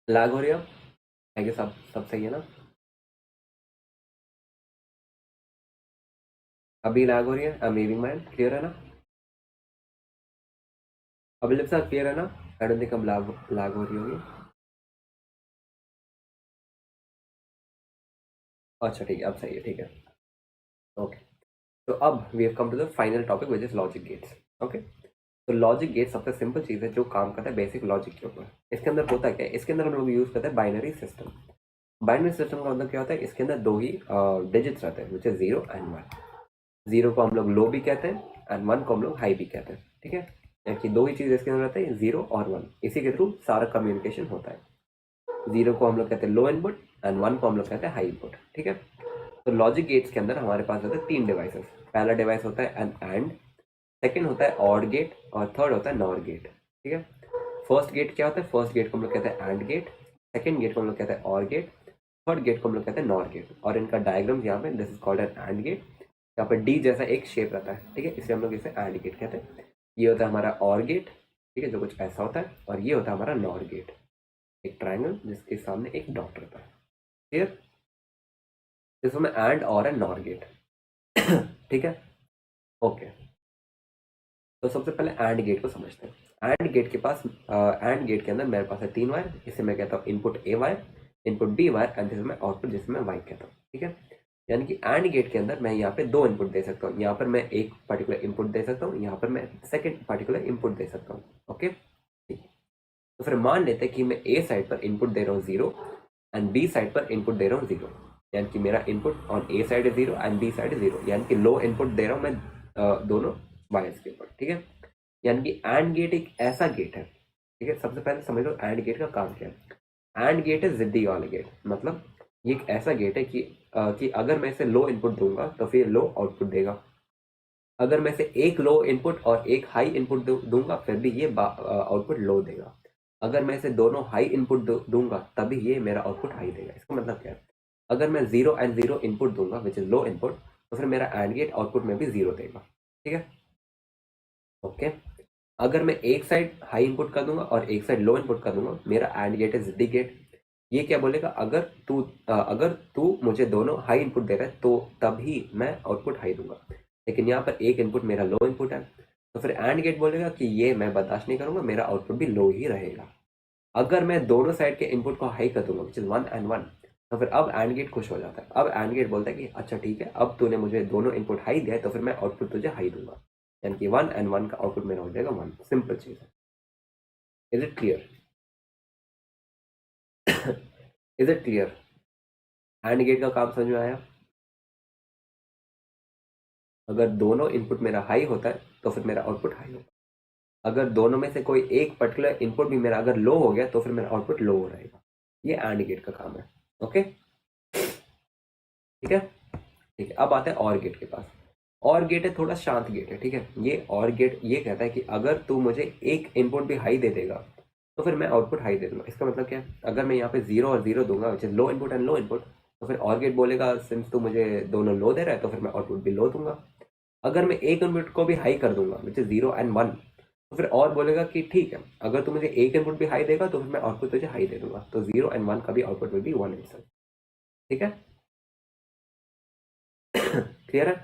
लैग हो रही है? आई गेस सब सही है ना? अभी लैग हो रही है? अमेजिंग मैन, क्लियर है ना? अभी लिप्सा क्लियर है ना? आई डोंट थिंक अब लैग हो रही होगी। अच्छा ठीक है, अब सही है, ठीक है, ओके। तो अब we have come to the final topic which is logic gates, okay. तो लॉजिक गेट सबसे सिंपल चीज़ है जो काम करता है बेसिक लॉजिक के ऊपर। इसके अंदर होता क्या है? इसके अंदर हम लोग यूज़ करते हैं बाइनरी सिस्टम। बाइनरी सिस्टम का मतलब क्या होता है? इसके अंदर दो ही डिजिट्स रहते हैं विच इज 0 एंड 1। 0 को हम लोग लो भी कहते हैं एंड 1 को हम लोग हाई भी कहते हैं, ठीक है। यानी कि दो ही चीज़ इसके अंदर रहते हैं, 0 और 1, इसी के थ्रू सारा कम्युनिकेशन होता है। 0 को हम लोग कहते हैं लो इनपुट एंड 1 को हम लोग कहते हैं हाई इनपुट, ठीक है। तो लॉजिक गेट्स के अंदर हमारे पास होते हैं तीन डिवाइसेस। पहला डिवाइस होता है एन एंड, सेकेंड होता है ऑड गेट और थर्ड होता है नॉर गेट, ठीक है। फर्स्ट गेट क्या होता है? फर्स्ट गेट को हम लोग कहते हैं एंड गेट, सेकेंड गेट को हम लोग कहते हैं और गेट, थर्ड गेट को हम लोग कहते हैं नॉर गेट। और इनका डायग्राम यहाँ पे, this is called an AND gate. यहाँ पर डी जैसा एक शेप रहता है, ठीक है, इसलिए हम लोग इसे एंड गेट कहते हैं। ये होता है हमारा और गेट, ठीक है, जो कुछ ऐसा होता है, और ये होता है हमारा नॉर गेट, एक ट्राइंगल जिसके सामने एक डॉट रहता है, क्लियर। इसमें एंड और है नॉर गेट, ठीक है, ओके। तो सबसे पहले एंड गेट को समझते हैं। एंड गेट के पास एंड गेट के अंदर मेरे पास है 3 वायर, इसे मैं कहता हूँ input A wire, input B wire and जिसमें आउटपुट जिसमें मैं वाई कहता हूँ। ठीक है, यानी कि एंड गेट के अंदर मैं यहाँ पे 2 इनपुट दे सकता हूँ। यहाँ पर मैं एक पर्टिकुलर इनपुट दे सकता हूँ, यहाँ पर मैं सेकेंड पर्टिकुलर इनपुट दे सकता हूँ। ओके, ठीक है। तो फिर मान लेते हैं कि मैं ए साइड पर इनपुट दे रहा हूँ 0 एंड बी साइड पर इनपुट दे रहा हूँ 0, यानी कि मेरा इनपुट ऑन ए साइड है 0 एंड बी साइड है 0, यानी कि लो इनपुट दे रहा हूँ मैं दोनों वायर्स के ऊपर। ठीक है, यानी कि एंड गेट एक ऐसा गेट है, ठीक है। सबसे पहले समझ लो एंड गेट का काम क्या है। एंड गेट है जिद्दी वाला गेट, मतलब ये एक ऐसा गेट है कि अगर मैं इसे लो इनपुट दूंगा तो फिर लो आउटपुट देगा। अगर मैं इसे एक लो इनपुट और एक हाई इनपुट दूंगा फिर भी ये आउटपुट लो देगा। अगर मैं इसे दोनों हाई इनपुट दूंगा तभी ये मेरा आउटपुट हाई देगा। इसका मतलब क्या है, अगर मैं 0 एंड 0 इनपुट दूंगा विच इज लो इनपुट, तो फिर मेरा एंड गेट आउटपुट में भी 0 देगा। ठीक है, ओके। अगर मैं एक साइड हाई इनपुट कर दूंगा और एक साइड लो इनपुट कर दूंगा, मेरा एंड गेट है जिद्दी गेट। ये क्या बोलेगा, अगर तू मुझे दोनों हाई इनपुट दे रहा है तो तभी मैं आउटपुट हाई दूंगा, लेकिन यहाँ पर एक इनपुट मेरा लो इनपुट है, तो फिर एंड गेट बोलेगा कि ये मैं बर्दाश्त नहीं करूंगा, मेरा आउटपुट भी लो ही रहेगा। अगर मैं दोनों साइड के इनपुट को हाई कर दूंगा विच इज 1 एंड 1, तो फिर अब एंड गेट खुश हो जाता है। अब एंड गेट बोलता है कि अच्छा ठीक है, अब तूने मुझे दोनों इनपुट हाई दिया है तो फिर मैं आउटपुट तुझे हाई दूंगा, यानी कि 1 एंड 1 का आउटपुट मेरा हो जाएगा 1। सिंपल चीज है। Is it clear? Is it clear? AND gate का काम समझ में आया? अगर दोनों इनपुट मेरा हाई होता है तो फिर मेरा आउटपुट हाई होगा। अगर दोनों में से कोई एक पर्टिकुलर इनपुट भी मेरा अगर लो हो गया तो फिर मेरा आउटपुट लो हो रहेगा। ये एंड गेट का काम है। ओके, ठीक है, ठीक है। अब आते हैं और गेट के पास। और गेट है थोड़ा शांत गेट है, ठीक है। ये और गेट ये कहता है कि अगर तू मुझे एक इनपुट भी हाई दे देगा तो फिर मैं आउटपुट हाई दे दूंगा। इसका मतलब क्या है, अगर मैं यहाँ पे 0 और 0 दूंगा which is low input and low input, तो फिर और गेट बोलेगा सिंस तू मुझे दोनों लो दे रहा है तो फिर मैं आउटपुट भी लो दूंगा। अगर मैं एक इनपुट को भी हाई कर दूंगा विच इज 0 एंड 1, तो फिर और बोलेगा कि ठीक है, अगर तू मुझे एक इनपुट भी हाई देगा तो फिर मैं आउटपुट तुझे हाई दे दूंगा। तो 0 एंड 1 का भी आउटपुट विल बी 1 इटसेल्फ। ठीक है, क्लियर है?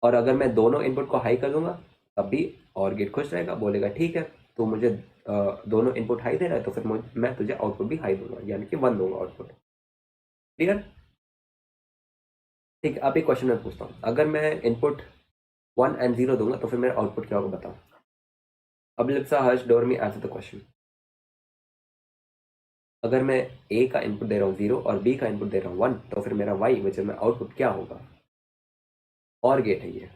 और अगर मैं दोनों इनपुट को हाई कर दूंगा तब भी और गेट खुश रहेगा, बोलेगा ठीक है, तो मुझे दोनों इनपुट हाई दे रहा है तो फिर मैं तुझे आउटपुट भी हाई दूंगा, यानी कि 1 दूंगा आउटपुट। क्लियर? ठीक है, अब एक क्वेश्चन मैं पूछता हूँ, अगर मैं इनपुट 1 एंड 0 दूंगा तो फिर मेरा आउटपुट क्या होगा बताओ। अब लिप्सा हर्ष डोरमी आंसर द क्वेश्चन। अगर मैं ए का इनपुट दे रहा हूँ 0 और बी का इनपुट दे रहा हूँ 1, तो फिर मेरा वाई विच में आउटपुट क्या होगा। और गेट है ये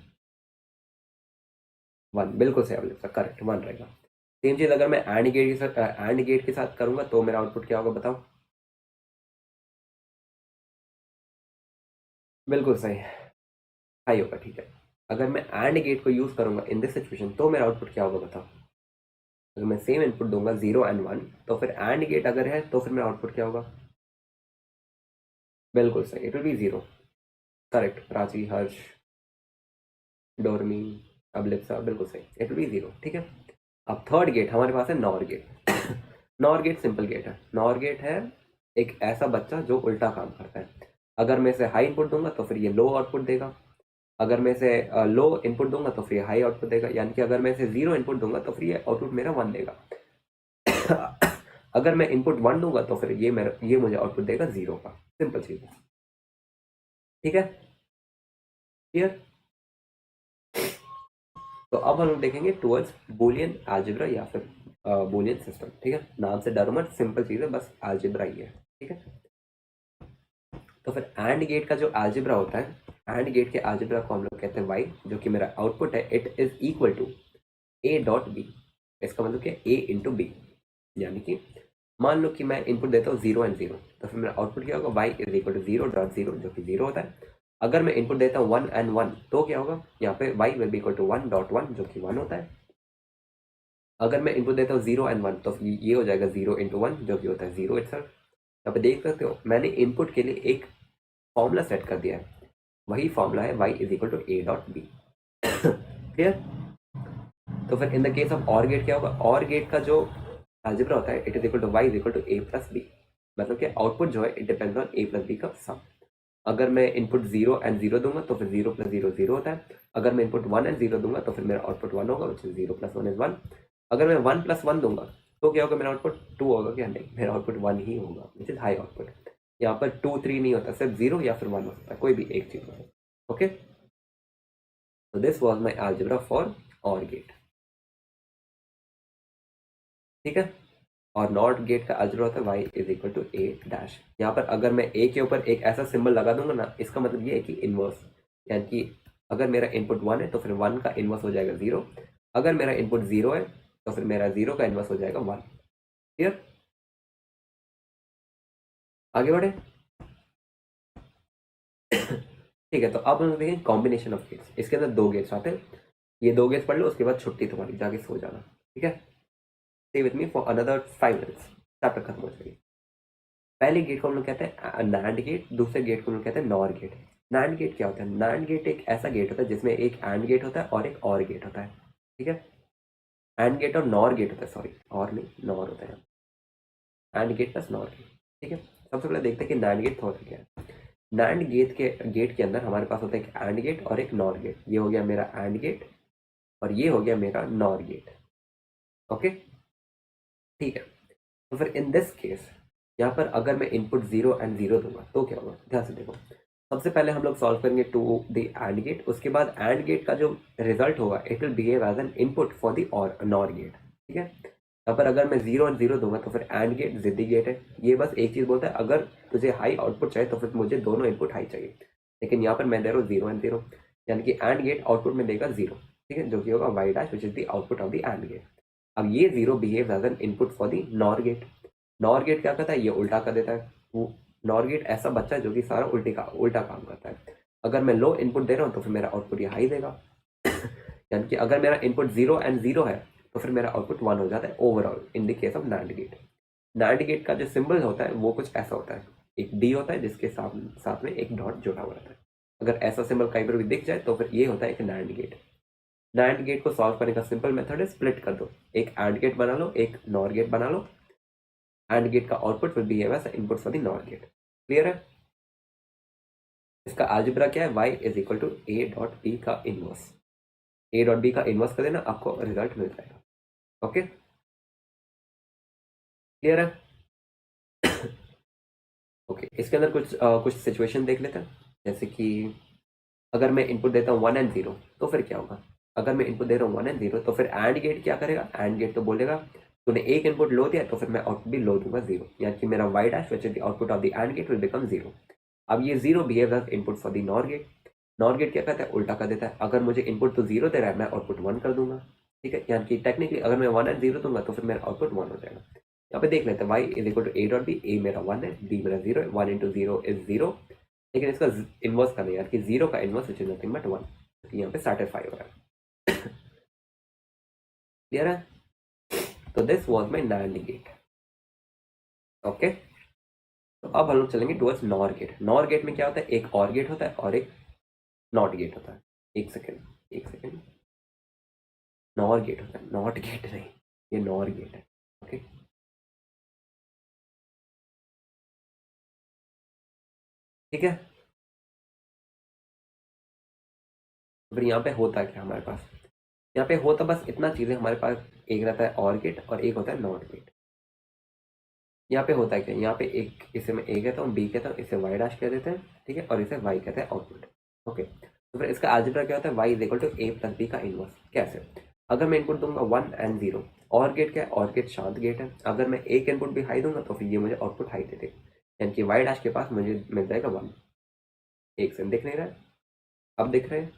1, बिल्कुल सही लिप्सा, करेक्ट 1 रहेगा। सेम चीज अगर मैं एंड गेट के साथ करूंगा तो मेरा आउटपुट क्या होगा बताओ। बिल्कुल सही, हाई होगा। ठीक है, अगर मैं एंड गेट को यूज करूंगा इन दिस सिचुएशन तो मेरा आउटपुट क्या होगा बताओ। अगर मैं सेम इनपुट दूंगा 0 एंड 1, तो फिर एंड गेट अगर है तो फिर मेरा आउटपुट क्या होगा। बिल्कुल सही, it will be 0। Correct Prachi, Harsh, डोरमी, अबलिप्सा, बिल्कुल सही, इट विल बी 0। ठीक है, अब थर्ड गेट हमारे पास है NOR gate. NOR gate simple gate है। नॉर गेट है एक ऐसा बच्चा जो उल्टा काम करता है। अगर मैं इसे हाई इनपुट दूंगा तो फिर ये लो आउटपुट देगा, अगर मैं इसे लो इनपुट दूंगा तो फिर ये हाई आउटपुट देगा, यानी कि अगर मैं इसे 0 इनपुट दूंगा तो फिर ये आउटपुट मेरा 1 देगा। अगर मैं इनपुट 1 दूंगा तो फिर ये मुझे आउटपुट देगा 0 का। सिंपल चीज है। ठीक है, क्लियर? तो अब हम लोग देखेंगे टुवर्ड्स बुलियन अलजेब्रा या फिर बुलियन सिस्टम। ठीक है, नाम से डरो मत, सिंपल चीज है, बस अलजेब्रा ही है। ठीक है, तो फिर एंड गेट का जो अलजेब्रा होता है, एंड गेट के अलजेब्रा को हम लोग कहते हैं वाई, जो कि मेरा आउटपुट है, it is equal to A dot B. इसका मतलब क्या, ए इंटू बी, यानी कि मान लो कि मैं इनपुट देता हूँ 0 एंड 0, तो फिर मेरा आउटपुट क्या होगा, Y is equal to 0 dot 0, जो कि 0 होता है। अगर मैं इनपुट देता हूँ 1 एंड 1, तो क्या होगा, यहाँ पे Y will be equal to 1 dot 1, जो कि 1 होता है। अगर मैं इनपुट देता हूँ 0 एंड 1, तो ये हो जाएगा 0 इंटू 1, जो कि होता है 0 इटसेल्फ। यहाँ पे देख सकते हो मैंने इनपुट के लिए एक फॉर्मूला सेट कर दिया है, वही फॉर्मूला है y is equal to A dot B. Clear? तो फिर in the case of OR gate क्या होगा, और गेट का जो अलजेब्रा होता है, it is equal to y is equal to A plus B, मतलब कि आउटपुट जो है it depends on A plus B का सम। अगर मैं इनपुट 0 एंड 0 दूंगा तो फिर 0 प्लस 0 0 होता है। अगर मैं इनपुट 1 एंड 0 दूंगा तो फिर मेरा आउटपुट 1 होगा, विच इज 0 प्लस 1 इज 1। अगर मैं 1 प्लस 1 दूंगा तो क्या होगा, मेरा आउटपुट 2 होगा क्या? नहीं, मेरा आउटपुट 1 ही होगा, विच इज हाई आउटपुट। यहाँ पर 2 3 नहीं होता, सिर्फ 0 या फिर 1 हो सकता है, कोई भी एक चीज होगा। Okay, so this was my algebra for OR gate। ठीक है, और नॉट गेट का अलजेब्रा होता है y is equal to a dash. यहाँ पर अगर मैं a के ऊपर एक ऐसा सिंबल लगा दूंगा ना, इसका मतलब ये है कि इनवर्स, यानी कि अगर मेरा इनपुट 1 है तो फिर 1 का इनवर्स हो जाएगा 0। अगर मेरा इनपुट 0 है तो फिर मेरा 0 का इनवर्स हो जाएगा 1। क्लियर? आगे बढ़े। ठीक है, तो अब हम देखें कॉम्बिनेशन ऑफ गेट्स। इसके अंदर 2 गेट्स आते हैं, ये 2 गेट्स पढ़ लो, उसके बाद छुट्टी तुम्हारी, जाके सो जाना। ठीक है, stay with me for another 5 minutes, chapter खत्म हो जाएगी। पहले गेट को हम लोग कहते हैं नैंड गेट, दूसरे गेट को हम लोग कहते हैं नॉर गेट। नैंड गेट क्या होता है? नैंड गेट एक ऐसा गेट होता है जिसमें एक एंड गेट होता है और एक और गेट होता है। ठीक है, एंड गेट और नॉर गेट होता है, सॉरी और नहीं, नॉर होता है, AND gate plus NOR gate. ठीक है, सबसे पहले देखते हैं कि नैंड गेट होता क्या है। नैंड गेट के अंदर हमारे पास होता है एक एंड गेट और एक नॉर गेट। ये हो गया मेरा एंड गेट और ये हो गया मेरा नॉर गेट। ओके, ठीक है, तो फिर इन दिस केस यहाँ पर अगर मैं इनपुट 0 एंड 0 दूंगा तो क्या होगा, ध्यान से देखो। सबसे पहले हम लोग सॉल्व करेंगे टू द एंड गेट, उसके बाद एंड गेट का जो रिजल्ट होगा it will behave as an input for the OR NOR gate. ठीक है, यहाँ पर अगर मैं 0 एंड 0 दूंगा तो फिर एंड गेट जिद्दी गेट है, ये बस एक चीज़ बोलता है अगर तुझे हाई आउटपुट चाहिए तो फिर मुझे दोनों इनपुट हाई चाहिए। लेकिन यहाँ पर मैं दे रहा हूँ 0 एंड 0, यानी कि एंड गेट आउटपुट में देगा 0। ठीक है, जो कि होगा Y dash which is the output of the AND gate. अब ये 0 behave as an input for the NOR gate. NOR gate क्या करता है, ये उल्टा कर देता है। वो नॉर गेट ऐसा बच्चा है जो कि सारा उल्टा काम करता है। अगर मैं लो इनपुट दे रहा हूँ तो फिर मेरा आउटपुट ये हाई देगा। यानी कि अगर मेरा इनपुट 0 एंड 0 है तो फिर मेरा आउटपुट 1 हो जाता है overall in the case of NAND gate. NAND gate का जो सिंबल होता है वो कुछ ऐसा होता है, एक डी होता है जिसके साथ में एक डॉट जुड़ा हुआ रहता है। अगर ऐसा सिंबल कहीं पर भी दिख जाए तो फिर ये होता है एक नैंड गेट। नैंड गेट को सॉल्व करने का सिंपल मेथड है स्प्लिट कर दो, एक एंड गेट बना लो, एक नॉर गेट बना लो। एंड गेट का output will behave as input for the NOR gate. Clear है? इसका अलजेब्रा क्या है, y is equal to a dot b का इनवर्स। a डॉट b का इनवर्स कर देना, आपको रिजल्ट मिल जाएगा। ओके, क्लियर है? ओके, इसके अंदर कुछ सिचुएशन देख लेते हैं। जैसे कि अगर मैं इनपुट देता हूँ 1 एंड 0 तो फिर क्या होगा। अगर मैं इनपुट दे रहा हूँ 1 एंड 0 तो फिर एंड गेट क्या करेगा, एंड गेट तो बोलेगा तूने एक इनपुट लो दिया तो फिर मैं आउटपुट भी लो दूंगा 0, यानी कि मेरा y dash which is the output of the AND gate will become 0। अब ये 0 behave as input for the NOR gate. NOR gate क्या करता है, उल्टा कर देता है। अगर मुझे इनपुट तो 0 दे रहा है, मैं आउटपुट 1 कर दूंगा। ठीक है, यानी कि टेक्निकली अगर मैं 1 एंड 0 दूंगा तो फिर मेरा आउटपुट 1 हो जाएगा। यहाँ पे देख लेते हैं y is equal to a dot b। a मेरा 1 है, b मेरा 0 है, 1 इंटू 0 इज 0। लेकिन इसका इनवर्स का नहीं, यार कि 0 का inverse which is nothing but 1, तो यहाँ पे सेटिस्फाई हो रहा है। क्लियर है? तो this was my NAND gate. Okay, तो अब हम लोग चलेंगे towards NOR gate. NOR gate में क्या होता है, एक और गेट होता है और एक नॉट गेट होता है। एक सेकेंड, नॉर गेट होता है, नॉट गेट नहीं, ये नॉर गेट है। ओके, ठीक है, फिर यहाँ पे होता क्या हमारे पास, यहाँ पे होता बस इतना चीज़ें हमारे पास, एक रहता है और गेट और एक होता है नॉट गेट। यहाँ पे होता है क्या, यहाँ पे एक, इसे मैं ए कहता हूँ, बी कहता हूँ, इसे वाई डैश कह देते हैं। ठीक है, और इसे वाई कहते हैं आउटपुट। ओके, तो फिर इसका अलजेब्रा क्या होता है, Y is equal to A plus B का इनवर्स। कैसे? अगर मैं इनपुट दूंगा 1 एंड 0, और गेट क्या है, और गेट शांत गेट है। अगर मैं एक इनपुट भी हाई दूंगा तो फिर ये मुझे आउटपुट हाई दे देगा, यानी कि वाई डैश के पास मुझे मिल जाएगा 1। एक सेकंड, दिख नहीं रहा है? अब दिख रहे हैं?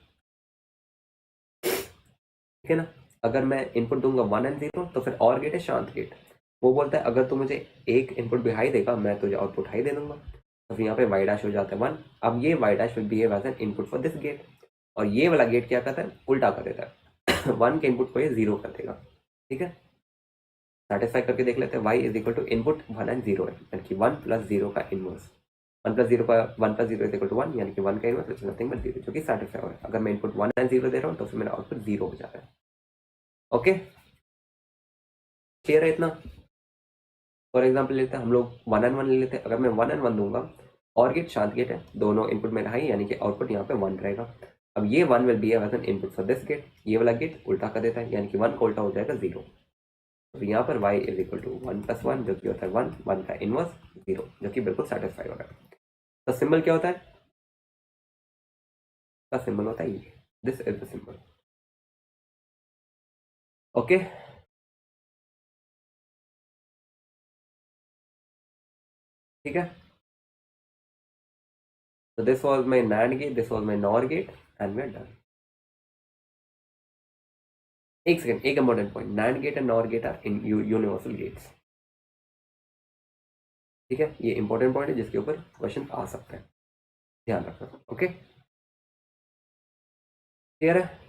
ठीक है ना? अगर मैं इनपुट दूंगा 1 एंड 0 तो फिर और गेट है शांत गेट, वो बोलता है अगर तू मुझे एक इनपुट भी हाई देगा मैं तुझे आउटपुट हाई दे दूंगा। तो फिर यहाँ पे वाई डैश हो जाता है 1। अब ये Y dash will behave as an input for this gate, और ये वाला गेट क्या करता है, उल्टा कर देता है। 1 के इनपुट को ये 0 कर देगा। ठीक है, सेटिस्फाई करके देख लेते हैं। y is equal to input 1 and 0 है, यानी कि 1 प्लस 0 का इनवर्स। 1 प्लस 0 का 1 प्लस 0 इज इक्वल टू 1, यानी कि 1 का inverse which is nothing but 0, जो कि सेटिस्फाई हो रहा है। अगर मैं इनपुट 1 एंड 0 दे रहा हूँ तो फिर मेरा आउटपुट 0 हो जाता है। ओके, क्लियर है इतना? फॉर एग्जाम्पल लेते हैं हम लोग 1 एंड 1 ले लेते हैं। अगर मैं 1 एंड 1 दूंगा और गेट शांत गेट है, दोनों इनपुट में हाई यानी कि आउटपुट यहाँ पे 1 रहेगा। अब ये 1 will be as an input for this gate, ये वाला गेट उल्टा कर देता है यानी कि 1 को उल्टा हो जाएगा 0। तो यहाँ पर y इज इक्वल टू 1 + 1 जो कि होता है 1, 1 का इनवर्स 0 जो कि बिल्कुल सेटिस्फाई हो रहा है। तो सिंबल क्या होता है? का सिंबल होता है ये, this is the symbol. Okay, ठीक है। So this was my NAND gate, this was my NOR gate, and we're done. एक सेकेंड, एक important point, NAND gate and NOR gate are in universal gates. ठीक है, ये important point है जिसके ऊपर क्वेश्चन आ सकते हैं, ध्यान रखना। ओके, क्लियर है?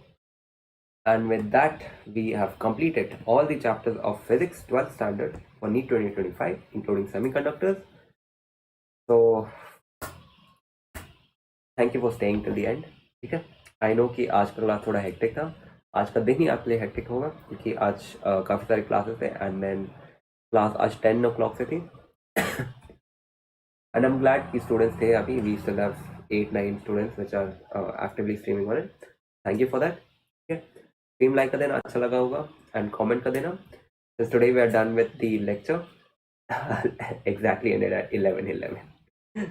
And with that, we have completed all the chapters of Physics 12th Standard for NEET 2025, including semiconductors. So, thank you for staying till the end. ठीक है, आई नो कि आज का क्लास थोड़ा हेक्टिक था, आज का दिन ही आपके लिए हेक्टिक होगा क्योंकि आज काफ़ी सारे क्लासेस थे एंड देन क्लास आज 10 o'clock से थी and I'm glad कि students थे अभी, we still have 8-9 students which are actively streaming on it. Thank you for that. ठीक है, stream like कर देना, अच्छा लगा होगा and comment कर देना. Since today we are done with the lecture, exactly ended at 11:11.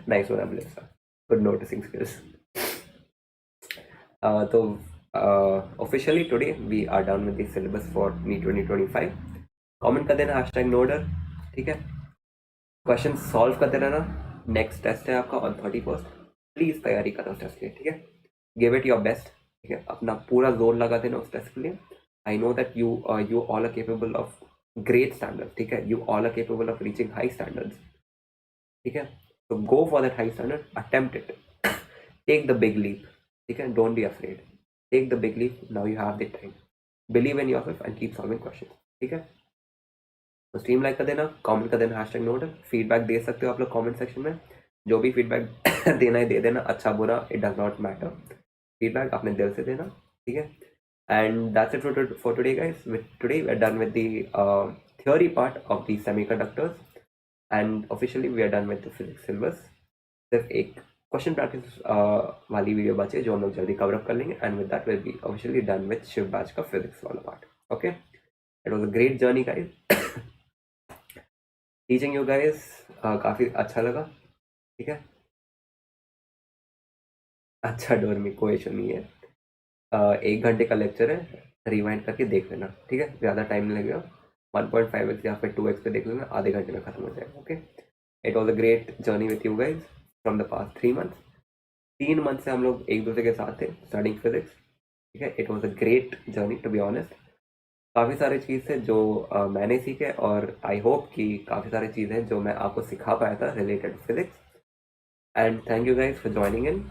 Nice one, Melissa. Good noticing skills. So officially today we are done with the syllabus for NEET 2025. Comment कर देना #Noder. ठीक है, question solve करते रहना। Next test है आपका on 31st, please तैयारी करो उस टेस्ट के लिए। ठीक है, गिव इट योर बेस्ट। ठीक है, अपना पूरा जोर लगा देना उस टेस्ट के लिए। I know that you all are capable of great standards. ठीक है, you all are capable of reaching high standards. ठीक है, तो go for that high standard, attempt it, take the big leap. ठीक है, don't be afraid, take the big leap, now you have the time, believe in yourself and keep solving question. ठीक है, तो stream like कर देना, comment कर देना #Noder। Feedback दे सकते हो आप लोग कमेंट सेक्शन में, जो भी फीडबैक देना है दे देना, अच्छा बुरा it does not matter, feedback अपने दिल से देना। ठीक है, and that's it for today guys. Today we are done with the theory part of the semiconductors and officially we are done with the physics syllabus। सिर्फ एक question practice वाली video बचे जो हम लोग जल्दी कवर अप कर लेंगे and with that will be officially done with Shiv batch का फिजिक्स वाला part. Okay, it was a great journey guys, teaching you guys, काफ़ी अच्छा लगा। ठीक है, अच्छा डोर में कोई इशू नहीं है। 1 घंटे का लेक्चर है, रिवाइंड करके देख लेना। ठीक है, ज़्यादा टाइम नहीं लगेगा, 1.5x या फिर 2x पे देख लेना, आधे घंटे में खत्म हो जाएगा। Okay, it was a great journey with you guys from the past 3 months। 3 month से हम लोग एक दूसरे के साथ थे स्टडिंग फिजिक्स। ठीक है, it was a great journey to be honest. काफ़ी सारी चीज़ थे जो मैंने सीखे और आई होप कि काफ़ी सारी चीज़ें जो मैं आपको सिखा पाया था related to physics. And thank you guys for joining in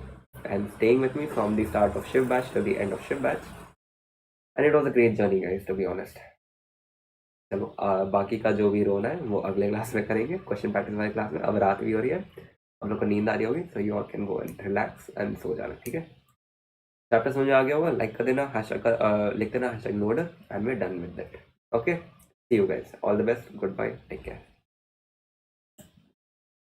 and staying with me from the start of Shiv Batch to the end of Shiv Batch, and it was a great journey guys to be honest। चलो बाकी का जो भी रोना है वो अगले class में करेंगे, क्वेश्चन प्रैक्टिस वाली क्लास में। अब रात भी हो रही है, हम लोग को नींद आ रही होगी, so you all can go and relax and so जाना। ठीक है, चैप्टर समझ आ गया होगा, लाइक कर देना, लिख देना #Noder and we are done with that. Okay, see you guys, all the best, good bye, take care.